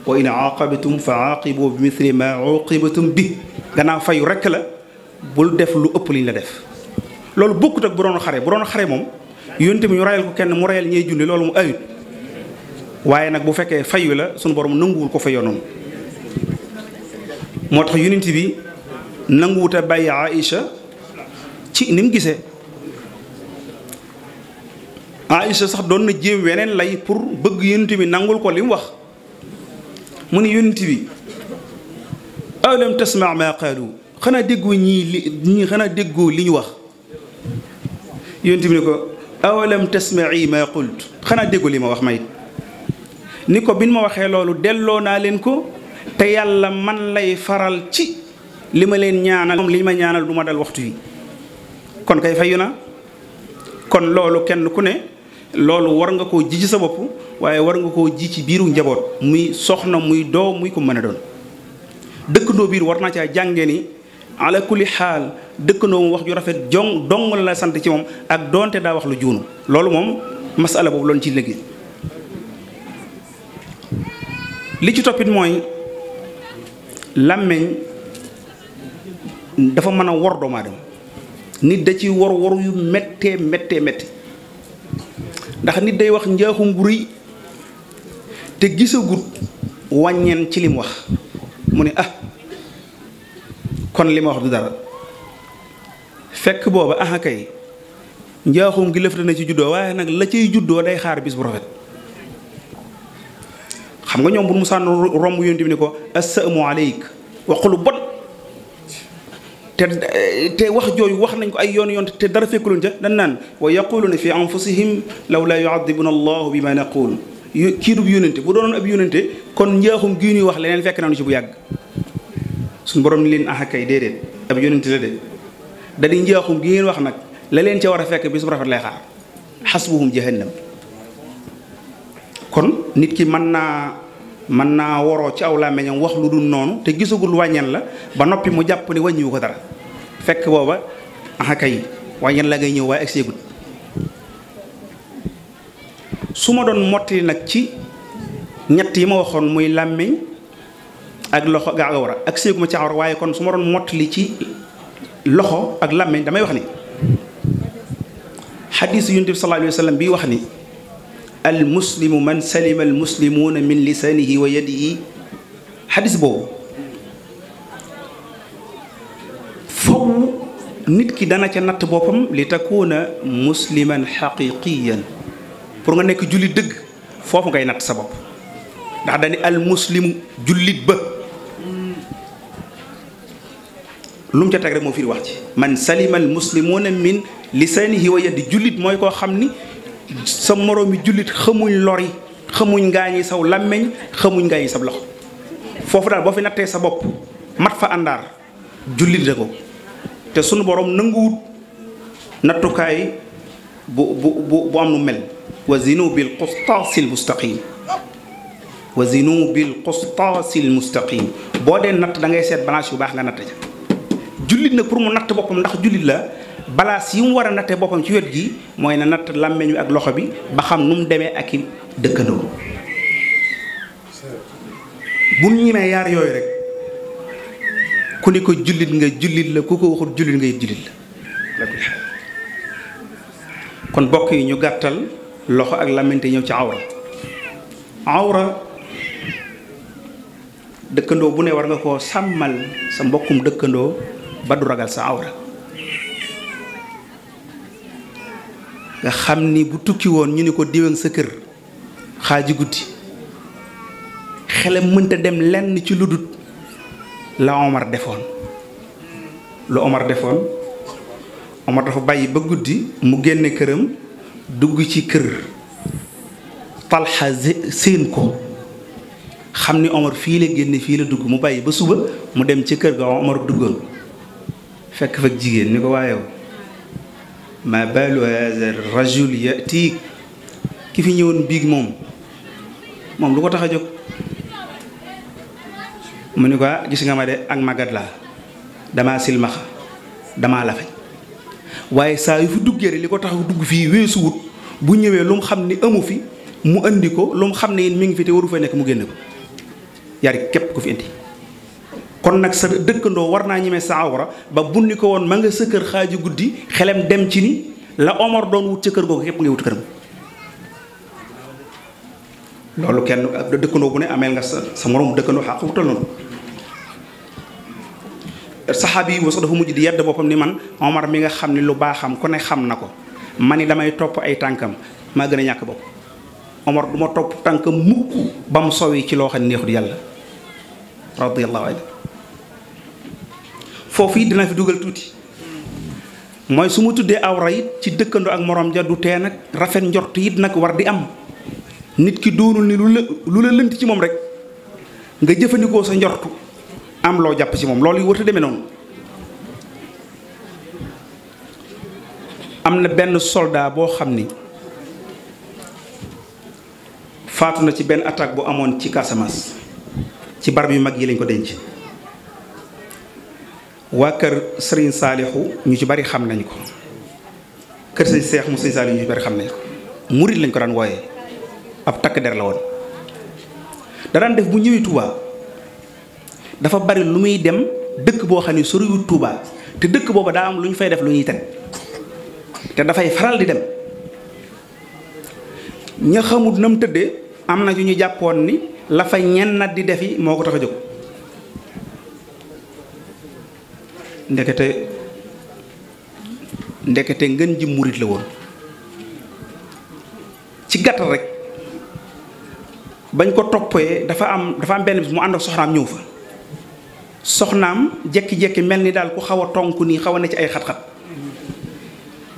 wa in aaqabtum fa aaqibu bi mithli ma uqibtum bi gannaaw fayu rekk la bul def lu ëpp liñ la def loolu bokkut ak bu doon xare moom yonte bi ñu rayal ko kenn mu rayal ñey junni loolu mu ayut waaye nag bu fekkee fayu la suñu borom nanguwul ko fayoo noonu moo tax yonent bi nanguwut a bàyyi Aïcha ci ni mu gisee Aïcha sax doon na jéem weneen lay pour bëgg yonent bi nangul ko li mu wax mu ni yonent bi alam tasma ma qaalu xanaa déggoo ñii xanaa déggoo li ñu wax yonent bi ne ko awalam tasma'i ma qult xanaa déggu li ma wax may ni ko bin ma waxee loolu delloo naa leen ko te yàlla man lay faral ci li ma leen ñaanal moom li ma ñaanal du ma dal waxtu yi kon kay fayu na kon loolu kenn ku ne loolu war nga koo ji ci sa bopp waaye war nga koo ji ci biiru njaboot muy soxna muy doom muy ko mën a doon dëkkandoo biir war naa caa jànge ni ala kulli xaal dëkkandoo moom wax ju rafet dong la sant ci moom ak doonte daa wax lu juunu loolu moom masala boobu loolu ci liggéey li ci toppit mooy làmmeñ dafa mën a wor doomu aadama nit da ci wor yu méttee ndax nit day wax njaaxum bu rëy te gisagut wàññeen ci lim wax mu ne kon li ma wax du dara fekk booba kay njaaxum gi lëfta na ci juddoo waaye nag la cay juddoo day xaar bis bu rafet xam nga ñoom bu musaan romb yonent bi ni ko assalaamu aleyk waxulu bon te wax jooju wax nañ ko ay yoon te dara fekkuloon ca dañ naan wa yaquluuna fi anfusihim law laa yuadibuna allahu bi ma naqul kii du yónente bu doonoon ab yónente kon njaaxum gii ñuy wax leneen fekk nañu ci bu yàgg suñu borom ni leen kay déedéet ab yónente la de da di njaaxum gi ngeen wax nag la leen ca war a fekk bis bu rafet lay xaar xasbuhum jahannam kon nit ki mën naa waroo ci aw làmmiñam wax lu dul noonu te gisagul wàññeen la ba noppi mu jàpp ni wàññiwu ko dara fekk booba kay wàññeen la ngay ñëw waaye ak seegut su ma doon mottali nag ci ñett yi ma waxoon muy làmmiñ ak loxo ak awra ak seeguma ci awra waaye kon su ma doon mottali ci loxo ak làmmiñ damay wax ni xadiis Yonent bi sallallahu alayhi wa sallam bi wax ni al muslimu man salima al muslimuuna min lisaanihi wa yadihi xadis boobu faw nit ki dana ca natt boppam li takuuna musliman xaqiqiyan pour nga nekk jullit dëgg foofu ngay natt sa bopp ndax dañu al muslimu jullit ba lu mu ca teg rek moo firi wax ci man salima al muslimuuna min lisaanihi wa yadihi jullit mooy koo xam ni sa moroomi jullit xamuñ lori xamuñ ngaañi saw làmmeñ xamuñ ngaañi sa loxo foofu daal boo fi nattee sa bopp mat fa àndaar jullit la ko te sunu borom nanguwut nattukaay bu am nu mel wa zinu bil qustaasil mustaqim wa zinu bil qustaasil mustaqim boo dee natt da ngay seet balance yu baax nga natt ja jullit nag pour mu natt boppam ndax jullit la balaas yi mu war a nattee boppam ci wet gi mooy na natt làmmeñ wi ak loxo bi ba xam nu mu demee ak i dëkkandoo bu ñu ñemee yaar yooyu rek ku ni ko jullit nga jullit la ku ko waxul jullit nga jullit la kon bokk yi ñu gàttal loxo ak làmmeñ te ñëw ci awra dëkkandoo bu ne war nga koo sàmmal sa mbokkum dëkkandoo ba du ragal sa awra nga xam ni bu tukki woon ñu ni ko diwén sa kër xaaji guddi xelam mënta dem lenn ci lu dut la Omar defoon lu Omar defoon Omar dafa bàyyi ba guddi mu génne këram dugg ci kër Talha séen ko xam ni Omar fii la génne fii la dugg mu bàyyi ba suba mu dem ci kër ga Omar duggoon fekk fa jigéen ni ko waayew ma balu hada rajul yatiik ki fi ñëwoon biig moom lu ko tax a jóg mu ni ko gis nga ma de ak màggat laa damaa silmaxa damaa lafañ waaye saa yu fi duggee rek li ko tax a dugg fii weesuwut bu ñëwee lu mu xam ni amu fi mu indi ko lu mu xam ne mi ngi fi te waru fa nekk mu génne ko yari képp ku fi indi kon nag sa dëkkandoo war naa ñemee sa awra ba bunni ko woon ma nga sa kër xaaju guddi xelem dem ci ni la Omar doon wut ca kër googu képp ngay wut këram loolu kenn dëkkandoo bu ne ameel nga sa moroom dëkkandoo xaq wutal noonu saxaabi yi sax dafa mujj di yedd boppam ni man Omar mi nga xam ni lu baaxam ku ne xam na ko ma ni damay topp ay tànkam maa gën a ñàkk bopp Omar du ma topp tànkam mukk ba mu sowi ci loo xam ne neexut yàlla radiyallahu anhu foofu yi dina fi dugal tuuti mooy su ma tuddee awra it ci dëkkandoo ak morom ja du tee nag rafet njort it nag war di am. nit ki doonul ni lu la lënt ci moom rek nga jëfandikoo sa njortu am loo jàpp ci moom loolu yi warta demee noonu. am na benn soldat boo xam ni faatu na ci benn attaque bu amoon ci Casamance ci barab yu mag yi lañ ko denc. waa kër Serigne Saliou ñu ci bari xam nañ ko kër sëñ Seex mu sëñ Saliou ñu ci bari xam nañ ko murit lañ ko daan wooyee ab takk der la woon. da daan def bu ñëwee Touba dafa bari lu muy dem dëkk boo xam ne soriwut Touba te dëkk booba daa am lu ñu fay def lu ñuy teg te dafay faral di dem. ña xamut na mu tëddee am na ñu ñu jàppoon ni la fa ñenn nat di defi moo ko tax a jóg. ndekete ngën ji murit la woon. ci gàttal rek bañ ko toppee dafa am benn bis mu ànd ak soxnaam ñëw fa. soxnaam jekki-jekki mel ni daal ku xaw a tonk nii xaw a ne ci ay xat-xat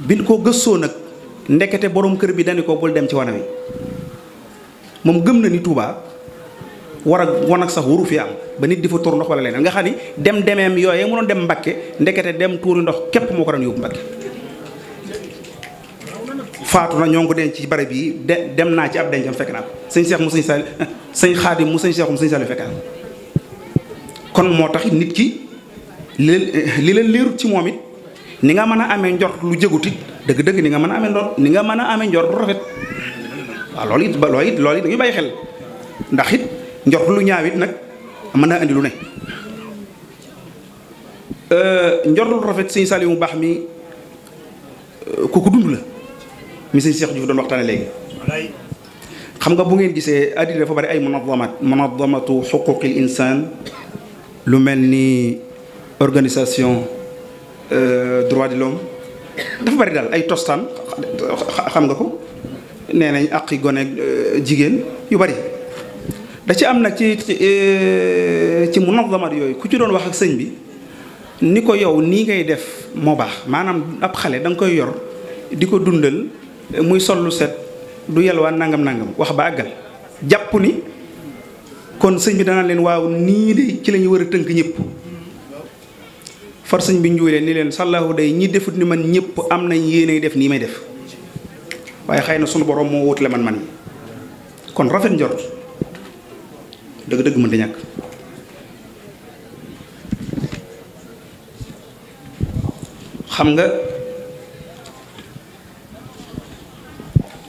biñ ko gëstoo nag ndekete borom kër bi dañu ko bul dem ci wana wi moom gëm na ni Touba wan ak sax waru fi am ba nit di fa tuur ndox wala leneen nga xam ni demeem yooyee mu doon dem Mbakke ndekete dem tuuri ndox képp moo ko daan yóbbu Mbakke. faatu na ñoo ngi ko denc ci barab yi dem naa ci ab dencam fekk naa ko sëñ Seex mu sëñ Sali sëñ Xaadim mu sëñ Seex mu sëñ Sali fekk naa ko kon moo tax nit ki li la leerut ci moom it ni nga mën a amee njort lu jëgut it dëgg-dëgg ni nga mën a amee njort lu rafet waaw loolu it dañuy bàyyi xel ndax it njort lu ñaaw it nag mën naa indi lu ne. njort lu rafet sëñ Saliou mu baax mi ku ko dund la mi sëñ Cheikh Diouf doon waxtaane léegi. xam nga bu ngeen gisee àddina dafa bari ay munazamatu xuquqil insaan lu mel ni organisation droit de l'homme dafa bari daal ay tostaan xam nga ko nee nañ àqi gone jigéen yu bari da ci am nag ci munazamat yooyu ku ci doon wax ak sëñ bi ni ko yow nii ngay def moo baax maanaam ab xale da nga koy yor di ko dundal muy sol lu set du yelwaan nangam wax ba àggal jàpp ni kon sëñ bi dana leen waaw nii de ci la ñu war a tënk ñëpp far sëñ bi njuuy leen ni leen sàllaahu day ñi defut ni man ñëpp am nañ yéene def nii may def waaye xëy na sunu borom moo wutale man kon rafet njort dëgg-dëgg mën da ñàkk. xam nga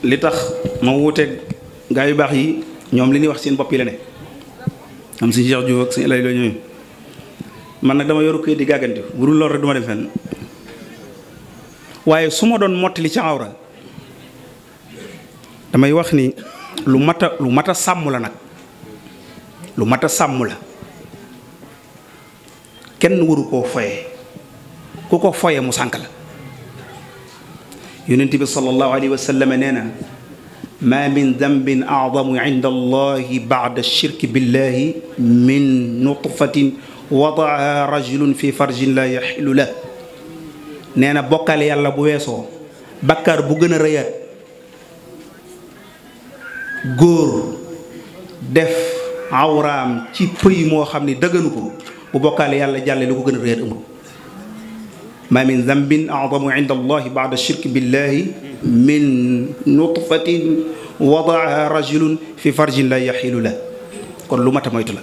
li tax ma wuuteeg gaa yu baax yi ñoom li ñuy wax seen bopp yi la ne am si Cheikh Diouf ak si lay la ñooyu man nag dama yoru këy di gàggante bu dul loolu rek du ma dem fenn waaye su ma doon mottali ci awra damay wax ni lu mat a sàmm la nag lu mat a sàmm la kenn waru koo foye ku ko foye mu sànk la yonent bi sallallahu alayhi wa sallam nee na ma min dambin a'zamu inda allahi ba'da shirki billahi min nutfatin wadaaha rajulun fi farjin la yaxilu la nee na bokkale yàlla bu weesoo bakkaar bu gën a rëyaat góor def awraam ci pëy moo xam ne dëgganu ko bu bokkaale yàlla jàlle lu ko gën a rëyaat amul ma min dambin a'zamu inda allahi ba'da shirki billahi min nutfatin wadaaha rajulun fi farjin la yaxilu la kon lu mat a moytu la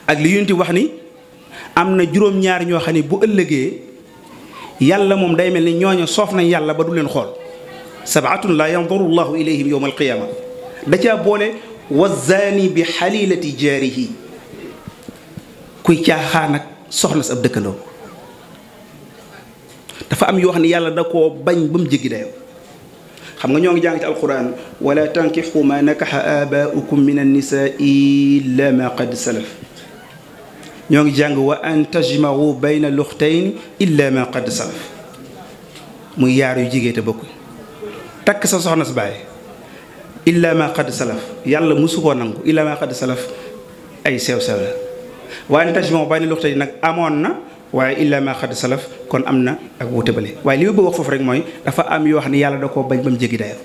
ak li yunti wax ni am na juróom-ñaar ñoo xam ne bu ëllëgee yàlla moom day mel ni ñooñu soof nañ yàlla ba du leen xool sabaatun la yanduru llahu ilayhim yowma alqiyama da caa boole wa zaani bi xalilati jaarihi kuy caaxaan ak soxna si ab dëkkandoo dafa am yoo xam ne yàlla da koo bañ ba mu jéggi dayoo xam nga ñoo ngi jàng ci alquran wala tankixu ma nakaxa abaaukum min annisaai illa ma qad salaf ñoo ngi jàng wa an tajmau bayna luxtayn illa ma qad salaf muy yaar yu jigéen te bokkuñ takk sa soxna si bàyyi illa ma qad salaf yàlla musu koo nangu illa ma qad salaf ay sew-sew la wa an tajmau bayna luxtayn nag amoon na waaye illa ma xad salaf kon am na ak wuute bale waaye li ma bëgg wax foofu rek mooy dafa am yoo xam ne yàlla da koo bañ ba mu jéggi dayo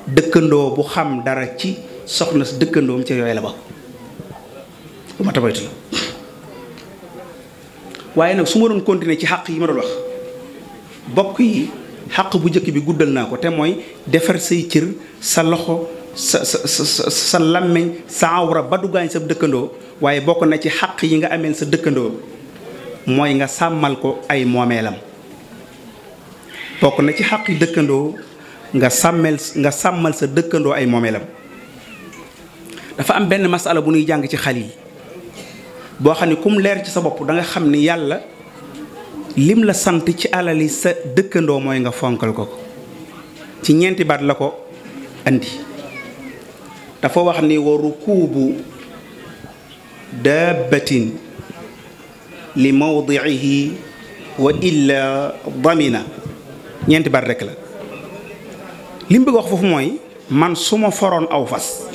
dëkkandoo bu xam dara ci soxna si dëkkandoom ci yooyu la ba bu ma tabaytu la waaye nag su ma doon continuer ci xàq yi ma doon wax bokk yi xàq bu njëkk bi guddal naa ko te mooy defar say cër sa loxo sa làmmiñ sa awra ba du gaañ sa dëkkandoo waaye bokk na ci xàq yi nga ameel sa dëkkandoo mooy nga sàmmal ko ay moomeelam bokk na ci xàq yi dëkkandoo nga sàmmal sa dëkkandoo ay moomeelam dafa am benn masala bu ñuy jàng ci Xaliil boo xam ne kum leer ci sa bopp da nga xam ni yàlla lim la sant ci alali sa dëkkandoo mooy nga fonkal ko ci ñeenti baat la ko andi dafa wax ni wa rukuubu dabbatin li mawdiihi wa illa damina ñeenti baat rekk la li mu bëgg wax foofu mooy man su ma foroon aw fas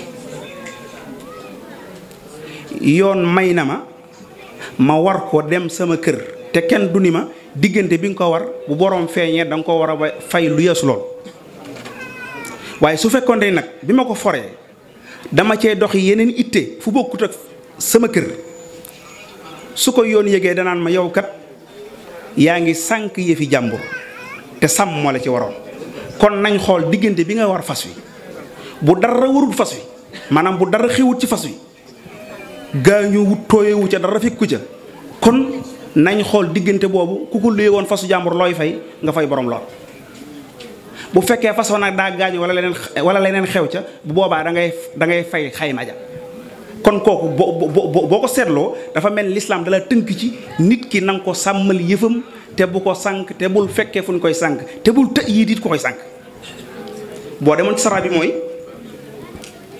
yoon may na ma war ko dem sama kër te kenn du ni ma diggante bi nga ko war bu boroom feeñee da nga ko war a fay lu yeesu lool waaye su fekkoon ne nag bi ma ko foree dama cee dox yeneen itte fu bokkut ak sama kër su ko yoon yëgee danaan ma yow kat yaa ngi sànq yëfi jàmbur te sàmm moo la ci waroon kon nañ xool diggante bi nga war fas wi bu dara warul fas wi maanaam bu dara xewut ci fas wi gaañu wut tooyewu ca dara fekku ca kon nañ xool diggante boobu ku ko luye woon fasu jàmbur looy fay nga fay borom lool bu fekkee fas wa nag daa gaañu wala leneen xew ca bu boobaa da ngay fay xayma ja kon kooku boo ko seetloo dafa mel lislaam dala tënk ci nit ki na nga ko sàmmal yëfam te bu ko sànq te bul fekkee fu ñu koy sànq te bul të yii dit ko koy sànq boo demoon ci sara bi mooy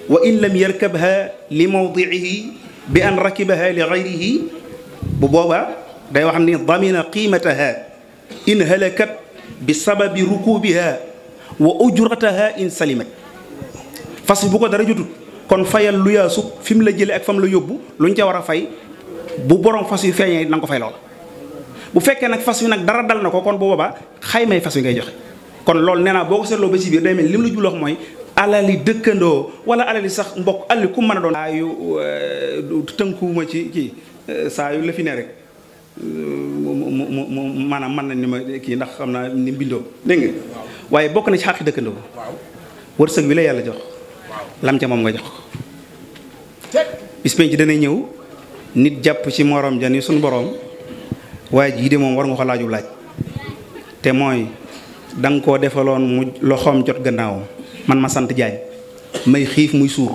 wa in lam yarkabha li mawdiihi bi an rakibaha li gayrihi bu boobaa day wax ni damina qiimataha in halakat bi sababi rukubiha wa ujrataha in salimat fas bi bu ko dara jotut kon fayal lu yaasu fi mu la jële ak fam la yóbbu lu ñu ca war a fay bu borom fas yu feeñee na nga ko fay lool bu fekkee nag fas wi nag dara dal na ko kon bu boobaa xaymay fas wi ngay joxe kon loolu nee naa boo ko seetloo ba ci biir day mel li mu la jublu wax mooy alali dëkkandoo wala alali sax mbokk alali ku mën a doon saa yu tënkuwuma ci kii saa yu la fi ne rek maanaam mën na ni ma kii ndax xam naa ni mbindoo dégg nga waaye bokk na ci xàqi dëkkandoo wërsëg bi la yàlla jox lam ca moom nga jox bis penc dana ñëw nit jàpp ci morom ja ni suñu borom waaye jii de moom war nga ko laaju laaj te mooy da nga koo defaloon mu loxoom jot gannaawam man ma sant jaañ may xiif muy suur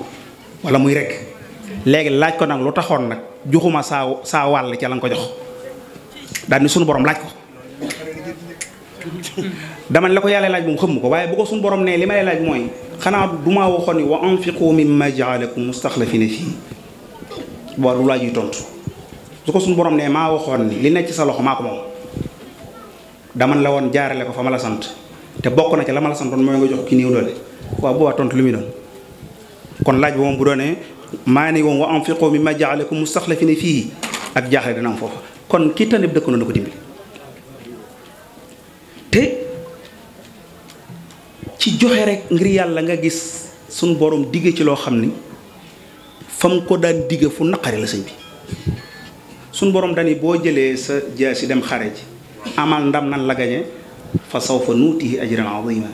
wala muy rekk léegi laaj ko nag lu taxoon nag joxuma saa wàll ca la nga ko jox daal ni suñu borom laaj ko dama ne la ko yàlla laaj bu mu xëm ko waaye bu ko suñu borom ne li ma lay laaj mooy xanaa du ma waxoon ni wa anfiqu mimma jaalakum mustaxlafina fii boo du laaj yu tontu su ko suñu borom ne maa waxoon ni li nekk ci sa loxo maa ko moom dama la woon jaarale ko fa ma la sant te bokk na ci la ma la santoon mooy nga jox ki néew doole waaw boobaa tontu lu muy doon kon laaj ba moom bu doonee maa ni woon wa anfiqu mimma jaalakum mustaxlafina fii ak jaaxle dana am foofu kon ki tanib dëkk na ko dimbali te ci joxe rek ngir yàlla nga gis suñ borom digge ci loo xam ni fam ko daan digge fu naqari la sëñ bi suñ borom dani boo jëlee sa jaasi dem xare ji amal ndam nan la gañe fa sawfa nuutihi ajran azima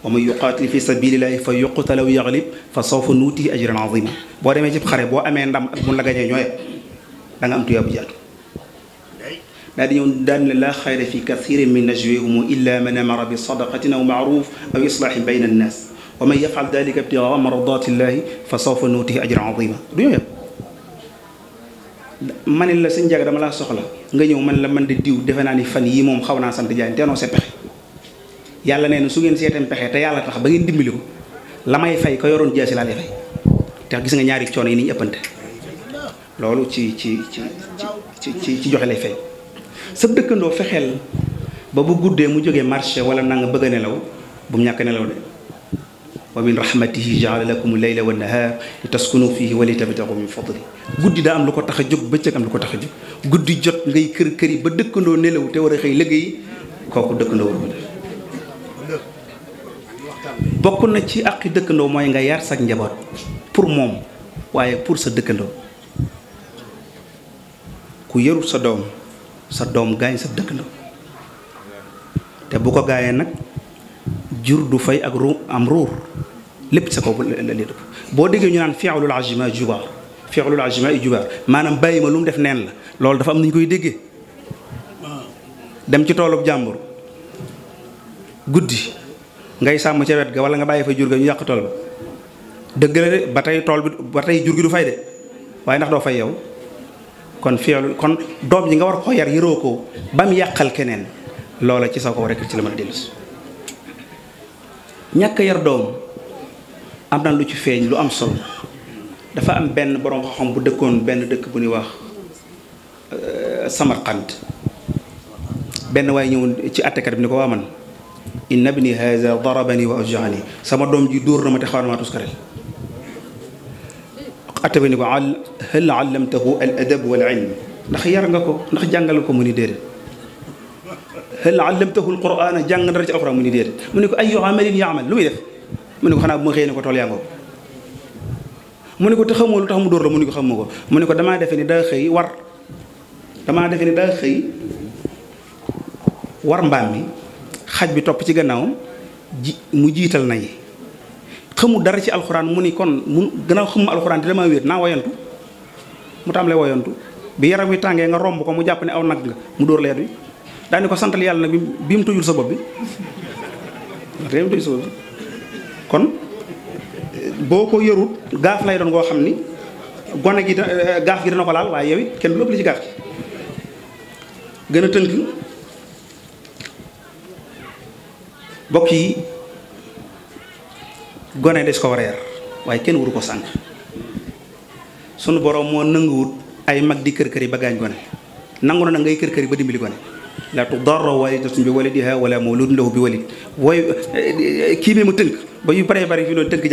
wa man yuqaatil fi sabilillahi fa yuqtal aw yaglib fa sawfa nuutihi ajran azima boo demee ci xare boo amee ndam ak mun la gañee ñooye da nga am tuyaa bu jaatu daal di ñëw daan ne laa xayra fi kathirin min najwihum illa man amara bi sadaqatin aw maaruf aw islaahin bayna annaas wa man yafal dalika ibtigaa mardatillahi fa sawfa nuutihi ajran azima du ñoo yem ma ne la sëñ Njaga dama laa soxla nga ñëw man la man di diw defe naa ni fan yii moom xaw naa sant Jaañ teenoo seet pexe yàlla nee na su ngeen seeteen pexe te yàlla tax ba ngeen dimbali ko la may fay ko yoroon jaasi laa lay fay te gis nga ñaari coono yi ni ñu ëppante loolu ci joxe lay fay sa dëkkandoo fexeel ba bu guddee mu jógee marché wala na nga bëgg a nelaw bu mu ñàkk nelaw de wa min rahmatihi jaala lakum layla wa nahar li taskunu fihi wa li tabtagu min fadli guddi daa am lu ko tax a jóg bëccëg am lu ko tax a jóg guddi jot ngay kër yi ba dëkkandoo nelaw te war a xëy liggéey kooku dëkkandoo war ko def bokk na ci àqi dëkkandoo mooy nga yar sa njaboot pour moom waaye pour sa dëkkandoo ku yarul sa doom gaañ sa dëkkandoo te bu ko gaayee nag jur du fay ak am ruur lépp sa kaw la dëpp boo déggee ñu naan fi'lul ajma jubaar fi'lul ajma jubaar maanaam bàyyi ma lu mu def neen la loolu dafa am nañu koy déggee dem ci toolub jàmbur guddi ngay sàmm ca wet ga wala nga bàyyi fa jur ga ñu yàq tool ba dëgg la de ba tey tool bi ba tey jur gi du fay de waaye ndax doo fay yow kon fi'lul kon doom ji nga war ko yar yaroo ko ba mu yàqal keneen loola ci sa kaw rek ci la mën a dellusi ñàkk yar doom am na lu ci feeñ lu am solo dafa am benn borom xam bu dëkkoon benn dëkk bu ñuy wax Samarqand benn waaye ñëw ci attekat bi ni ko waa man inna ibni haza darabani wa awjaani sama doom ji dóor na ma te xaw na maa tuskarel atte bi ni ko hal allamtahu al adab wal ilm ndax yar nga ko ndax jàngal ko mu ni déedéet hal allamtahu al qur'ana jàng dara ci alquran mu ni déedéet mu ne ko ayyu amalin ya'mal lu muy def mu ne ko xanaa bu ma xëyee ne ko tool yaa ngoo mu ne ko te xamoo lu tax mu dóor la mu ne ko xamoo ko mu ne ko damaa defe ni daa xëy war mbaam mi xaj bi topp ci gannaawam mu jiital na yi xamul dara ci alxuraan mu ni kon mu gannaaw xamuma alxuraan te damaa wéet naa woyantu mu tàmbalee woyantu bi yaram wi tàngee nga romb ko mu jàpp ne aw nag nga mu dóor leet wi daani ko santal yàlla nag bi mu tujul sa bopp bi kon boo ko yarut gaaf lay doon goo xam ni gone gi gaaf gi dana ko laal waaye yow it kenn du lépp li ci gaaf gi gën a tënk bokk yi gone des ko war a yar waaye kenn waru ko sànq sunu borom moo nanguwut ay mag di kër kër yi ba gaañ gone nangu na ngay kër kër yi ba dimbali gone la tudarra walidatun bi waladiha wala mawludun lahu bi walid wooy kii bi mu tënk ba yu bare bari fi doon tënk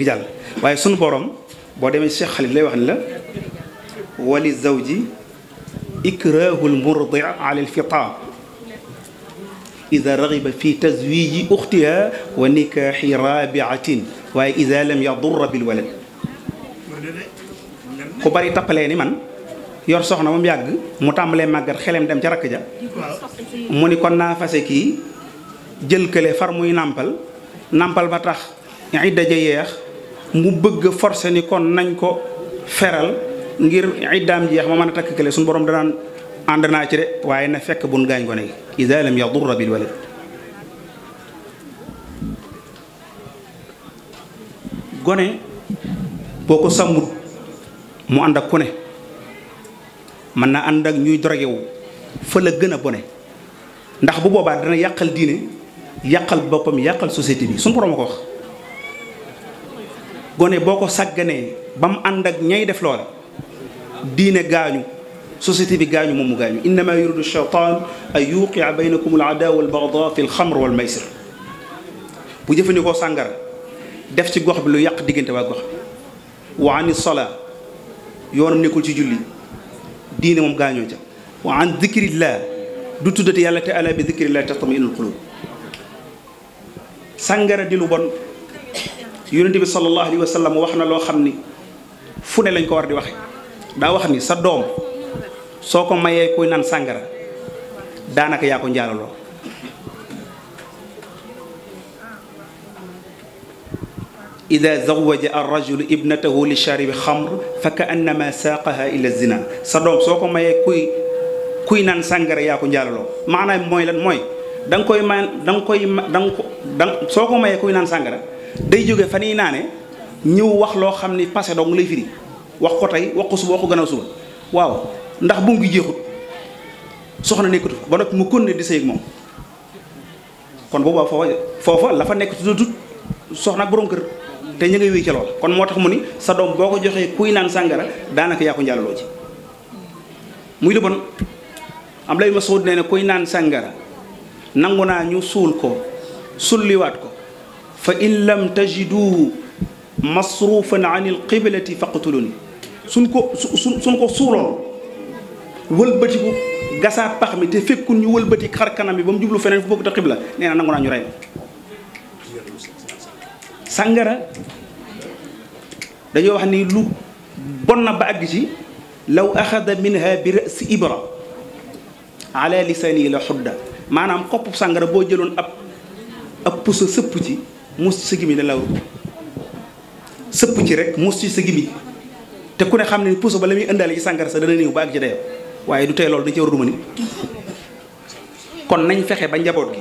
jàll waaye sunu borom boo demee Cheikh Khalil lay wax ni la wali zawji ikrahul murdi ala alfitaa ida ragiba fi tazwiji uxtiha wa nikaaxi rabiatin waaye ida lam yadurra bil walad ku bari tappalee ni man yor soxna moom yàgg mu tàmbalee màggat xelem dem ca rakk ja mu ni kon naa fase kii jël kële far muy nàmpal ba tax idda ja yeex mu bëgg forcé ni kon nañ ko feral ngir iddaam jeex ma mën a takk kële suñu borom danaan ànd naa ci de waaye na fekk bun gaañ gone gi ida lam yadurra bil walad gone boo ko sàmmut mu ànd ak ku ne mën naa ànd ak ñuy drogué wu fa la gën a bone ndax bu boobaa dana yàqal diine yàqal boppam yàqal société bi suñu borom a ko wax gone boo ko sàgganee ba mu ànd ak ñay def loola diine gaañu société bi gaañu moom mu gaañu innama yuridu shaytaan an yuqia baynakum al adaawa wal bagdaa fi al xamr wal maysir bu jëfandikoo sàngara def ci gox bi lu yàq diggante waa gox bi wa ani salaa yoonam nekkul ci julli diine moom gaañoo ca wa an dikrillah du tuddati yàlla te ala bi dikrillah tatma'innul qulub sàngara di lu bon yonente bi sallallahu alayhi wa sallam wax na loo xam ni fu ne lañ ko war di waxe daa wax ni sa doom soo ko mayee kuy naan sàngara daanaka yaa ko njaalaloo ida zawaja arrajulu ibnatahu li sharibi xamr fa ka annama saaqaha ila zina sa doom soo ko mayee kuy naan sàngara yaa ko njaalaloo maanaam mooy lan mooy soo ko mayee kuy naan sàngara day jóge fa nii naane ñëw wax loo xam ni passé dong lay firi wax ko tey wax ko suba wax ko gannaaw suba waaw ndax bu ngi jeexut soxna nekkatu ba noppi mu kon ne di sëy ak moom kon boobaa foofa la fa nekk tutut soxna ak borom kër te ñu ngay wéy ca lool kon moo tax mu ni sa doom boo ko joxee kuy naan sàngara daanaka yaa ko njàllaloo ci muy lu bon am lay Mas'ud nee na kuy naan sàngara nangu naa ñu suul ko sulliwaat ko fa in lam tajiduhu masrufan an il qiblati faqtuluni suñ ko suuloon wëlbatiku gasaat pax mi te fekkul ñu wëlbati xar kanam bi ba mu jublu feneen fu bokk te xibla nee na nangu naa ñu rey sàngara dañoo wax ni lu bon na ba àgg ci law axada minha bi rasi ibra ala lisaani la xudda maanaam kopp sàngara boo jëloon ab puso sëpp ci mus ci sa gimi da law sëpp ci rek mus ci sa gimi te ku ne xam ne puso ba la muy indaale ci sàngara sa dana néew ba àgg ci dayo waaye du tey loolu dañ ci war a duma nit kon nañ fexe ba njaboot gi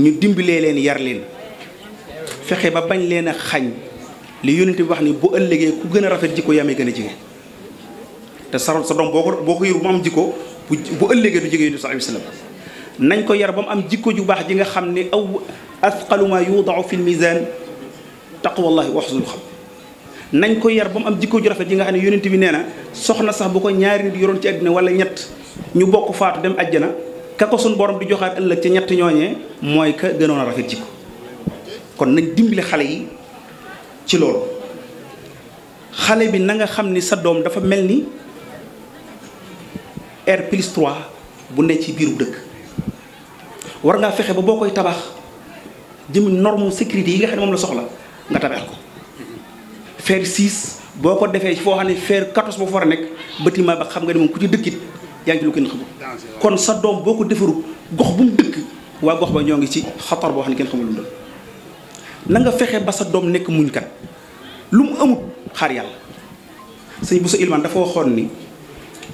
ñu dimbalee leen yar leen fexe ba bañ leen a xañ li yonent bi wax ni bu ëllëgee ku gën a rafet jikko yamee gën a jege te sa doom boo ko yar mu am jikko bu ëllëgee du jege yonent bi sallallahu alayhi wasallam nañ ko yar ba mu am jikko ju baax ji nga xam ne aw athqalu ma yudaau fi lmizan taqwallahi wa husnul xam nañ ko yar ba mu am jikko ju rafet ji nga xam ne yonent bi nee na soxna sax bu ko ñaari nit yoroon ci àddina wala ñett ñu bokk faatu dem àjjana ka ko suñ borom di joxaat ëllëg ca ñett ñooñee mooy ka gënoon a rafet jikko kon nañ dimbali xale yi ci loolu xale bi na nga xam ni sa doom dafa mel ni R+3 bu ne ci biiru dëkk war ngaa fexe ba boo koy tabax jëm norme sécurité yi nga xam ne moom la soxla nga tabax ko fer 6 boo ko defee foo xam ne fer 14 boo fa war a nekk bâtiment ba xam nga ne moom ku ci dëkkit yaa ngi ci lu kenn xamul kon sa doom boo ko defaru gox bu mu dëkk waa gox ba ñoo ngi ci xatar boo xam ne kenn xamul lu mu doon na nga fexe ba sa doom nekk muñkat lu mu amut xaar yàlla sëñ bu sa ilmaan dafa waxoon ni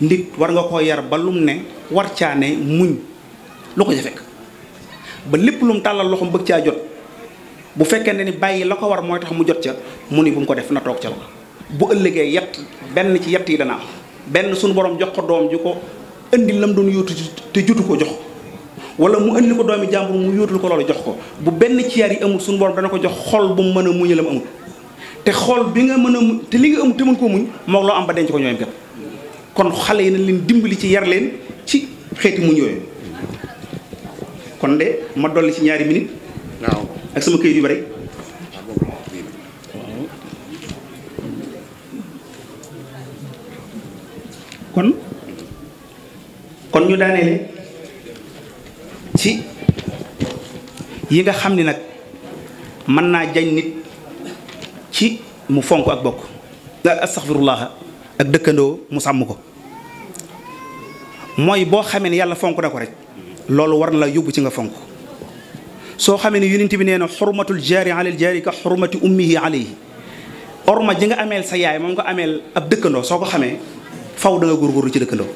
nit war nga koo yar ba lu mu ne war caane muñ lu ko ca fekk ba lépp lu mu tàllal loxoom bëgg caa jot bu fekkee ne ni bàyyi la ko war mooy tax mu jot ca mu ni bu mu ko def na toog ca la bu ëllëgee yett benn ci yett yi dana am benn suñu borom jox ko doom ju ko indi lam doon yóotu te jotu ko jox wala mu indi ko doomi jàmbur mu yóotul ko loolu jox ko bu benn ci yaar yi amul suñu borom dana ko jox xol bu mu mën a muñalam amul te xol bi nga mën a muñ te li nga amul te mën koo muñ moom loo am ba denc ko ñooyam kat kon xale yi nañ leen dimbali ci yar leen ci xeeti muñ yooyu kon de ma dolli ci ñaari minute waaw ak sama këyit yu bari kon ñu daaneele ci yi nga xam ni nag mën naa jañ nit ci mu fonk ak bokk astaghfirullah ak dëkkandoo mu sàmm ko mooy boo xamee ne yàlla fonk na ko rek loolu war na la yóbbu ci nga fonk soo xamee ne yonent bi nee na xurmatul jaari alal jaari ka xurmati ummihi alayhi orma ji nga ameel sa yaay moom nga ameel ab dëkkandoo soo ko xamee faw da nga góorgóorlu ci dëkkandoo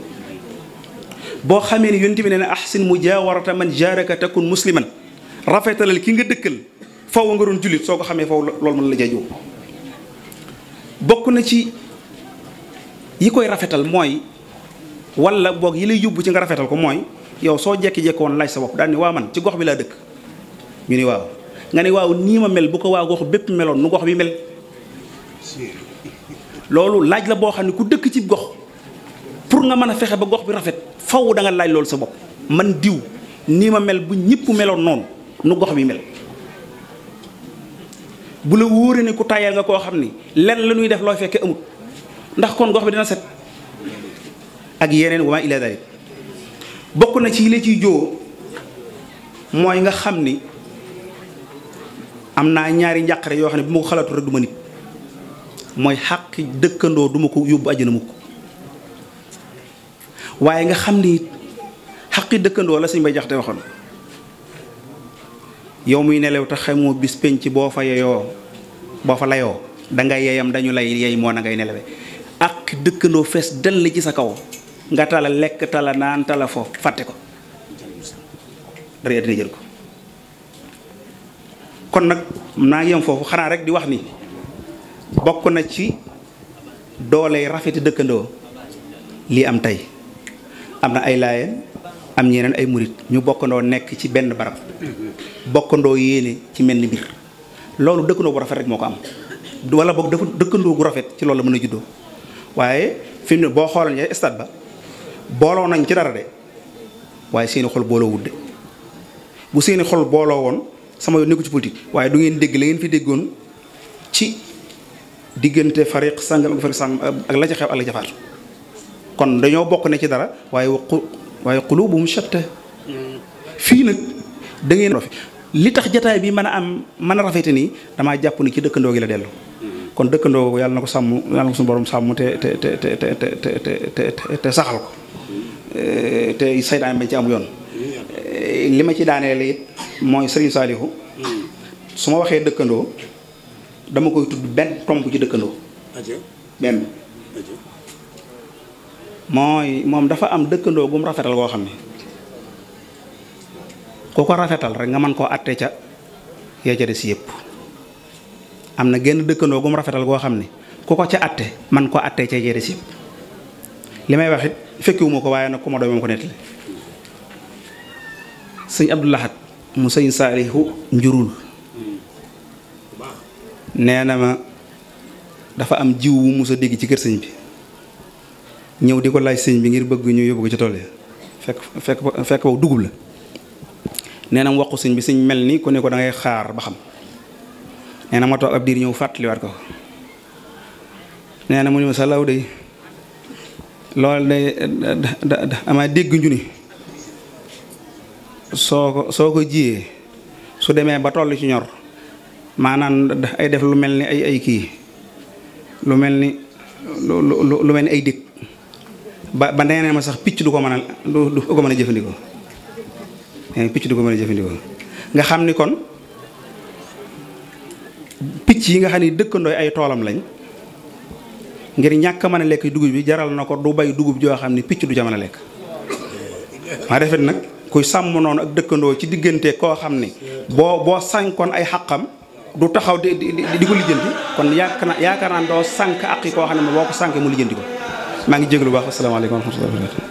boo xamee ne yonent bi nee na ahsin mujaawarata man jaaraka takun musliman rafetalal ki nga dëkkal faw nga doon jullit soo ko xamee faw loolu mën la jaajëw bokk na ci yi koy rafetal mooy wala boog yi lay yóbbu ci nga rafetal ko mooy yow soo jekki-jekki woon laaj sa bopp daal ni waa man ci gox bi laa dëkk ñu ni waaw nga ni waaw nii ma mel bu ko waa gox bépp meloon nu gox bi mel loolu laaj la boo xam ne ku dëkk ci gox pour nga mën a fexe ba gox bi rafet faw da nga laaj loolu sa bopp man diw nii ma mel bu ñëpp meloon noonu nu gox bi mel bu la wóoree ne ku tàyyal nga koo xam ni lenn la ñuy def looy fekkee amut ndax kon gox bi dina set ak yeneen wa ma ila dalik bokk na ci yi la ciy joo mooy nga xam ni am naa ñaari njàqare yoo xam ne bu ma ko xalaatu rek du ma nit mooy xàq dëkkandoo du ma ko yóbbu àjjana mukk waaye nga xam ni xaqi dëkkandoo la suñ bay jaxte waxoon yow muy nelew te xamoo bis penc boo fa yeyoo boo fa layoo dangay yeyam dañu lay yey moo na ngay nelewe ak dëkkandoo fees dell ci sa kaw nga tala lekk tala naan tala foofu fàtte ko dara dina jël ko kon nag naa ngi yem foofu xanaa rek di wax ni bokk na ci doole rafeti dëkkandoo lii am tey am na ay laayeen am ñeneen ay murit ñu bokkandoo nekk ci benn barab bokkandoo yéene ci mel ni mbir loolu dëkkandoo bu rafet rek moo ko am wala boog dafa dëkkandoo gu rafet ci loolu la mën a juddoo waaye fi mu ne boo xooloon ya stade ba booloo nañ ci dara de waaye seeni xol booloo wudde bu seeni xol booloo woon sama yoon nekku ci politique waaye du ngeen dégg la ngeen fi déggoon ci diggante fariq sàngam ak fariq sàngam ak la ca xew ak la ca faatu kon dañoo bokk ne ci dara waaye qulubuhum shatta fii nag da ngeen li tax jataay bi mën a rafete nii damaa jàpp ni ci dëkkandoo gi la dellu kon dëkkandoo yàlla na ko sàmm yàlla na ko suñu borom sàmm te saxal ko te saytaan bañ ci am yoon li ma ci daaneel it mooy Serigne Saliou su ma waxee dëkkandoo dama koy tudd benn tomb ci dëkkandoo benn mooy moom dafa am dëkkandoo gum rafetal goo xam ne ku ko rafetal rek nga mën koo atte ca yaa ca des yëpp am na genn dëkkandoo gum rafetal goo xam ne ku ko ca atte man koo atte ca yaa des yëpp li may wax it fekkiwuma ko waaye nag ku ma doy moom ko nettali sëñ Abdou Lahad mu sëñ Saalihu njurul nee na ma dafa am jiw wu musa dégg ci kër sëñ bi ñëw di ko laaj sëñ bi ngir bëgg ñu yóbbu ko ci tool yi fekk boobu dugub la nee na mu waxu sëñ bi sëñ mel ni ku ne ko da ngay xaar ba xam nee na ma toog ab diir ñëw fàttaliwaat ko nee na mu ne ma sa law de loolu de ama dégg ñu ni soo ko jiyee su demee ba toll ci ñor maanaam ay def lu mel ni ay kii lu mel ni ay dëkk ba nee na ma sax picc du ko mën a jëfandikoo picc du ko mën a jëfandikoo nga xam ni kon picc yi nga xam ni dëkkandooy ay toolam lañ ngir ñàkk a mën a lekk dugub bi jaral na ko du bay dugub joo xam ni picc du ca mën a lekk maa defet nag kuy sàmm noonu ak dëkkandoo ci diggante koo xam ni boo sànkoon ay xaqam du taxaw di ko lijjanti kon yaakaar naa doo sànk ak yi koo xam ne boo ko sànkee mu lijjanti ko maa ngi jégalu baax asalaamaaleykum wa rahmatullahi wa barakatuh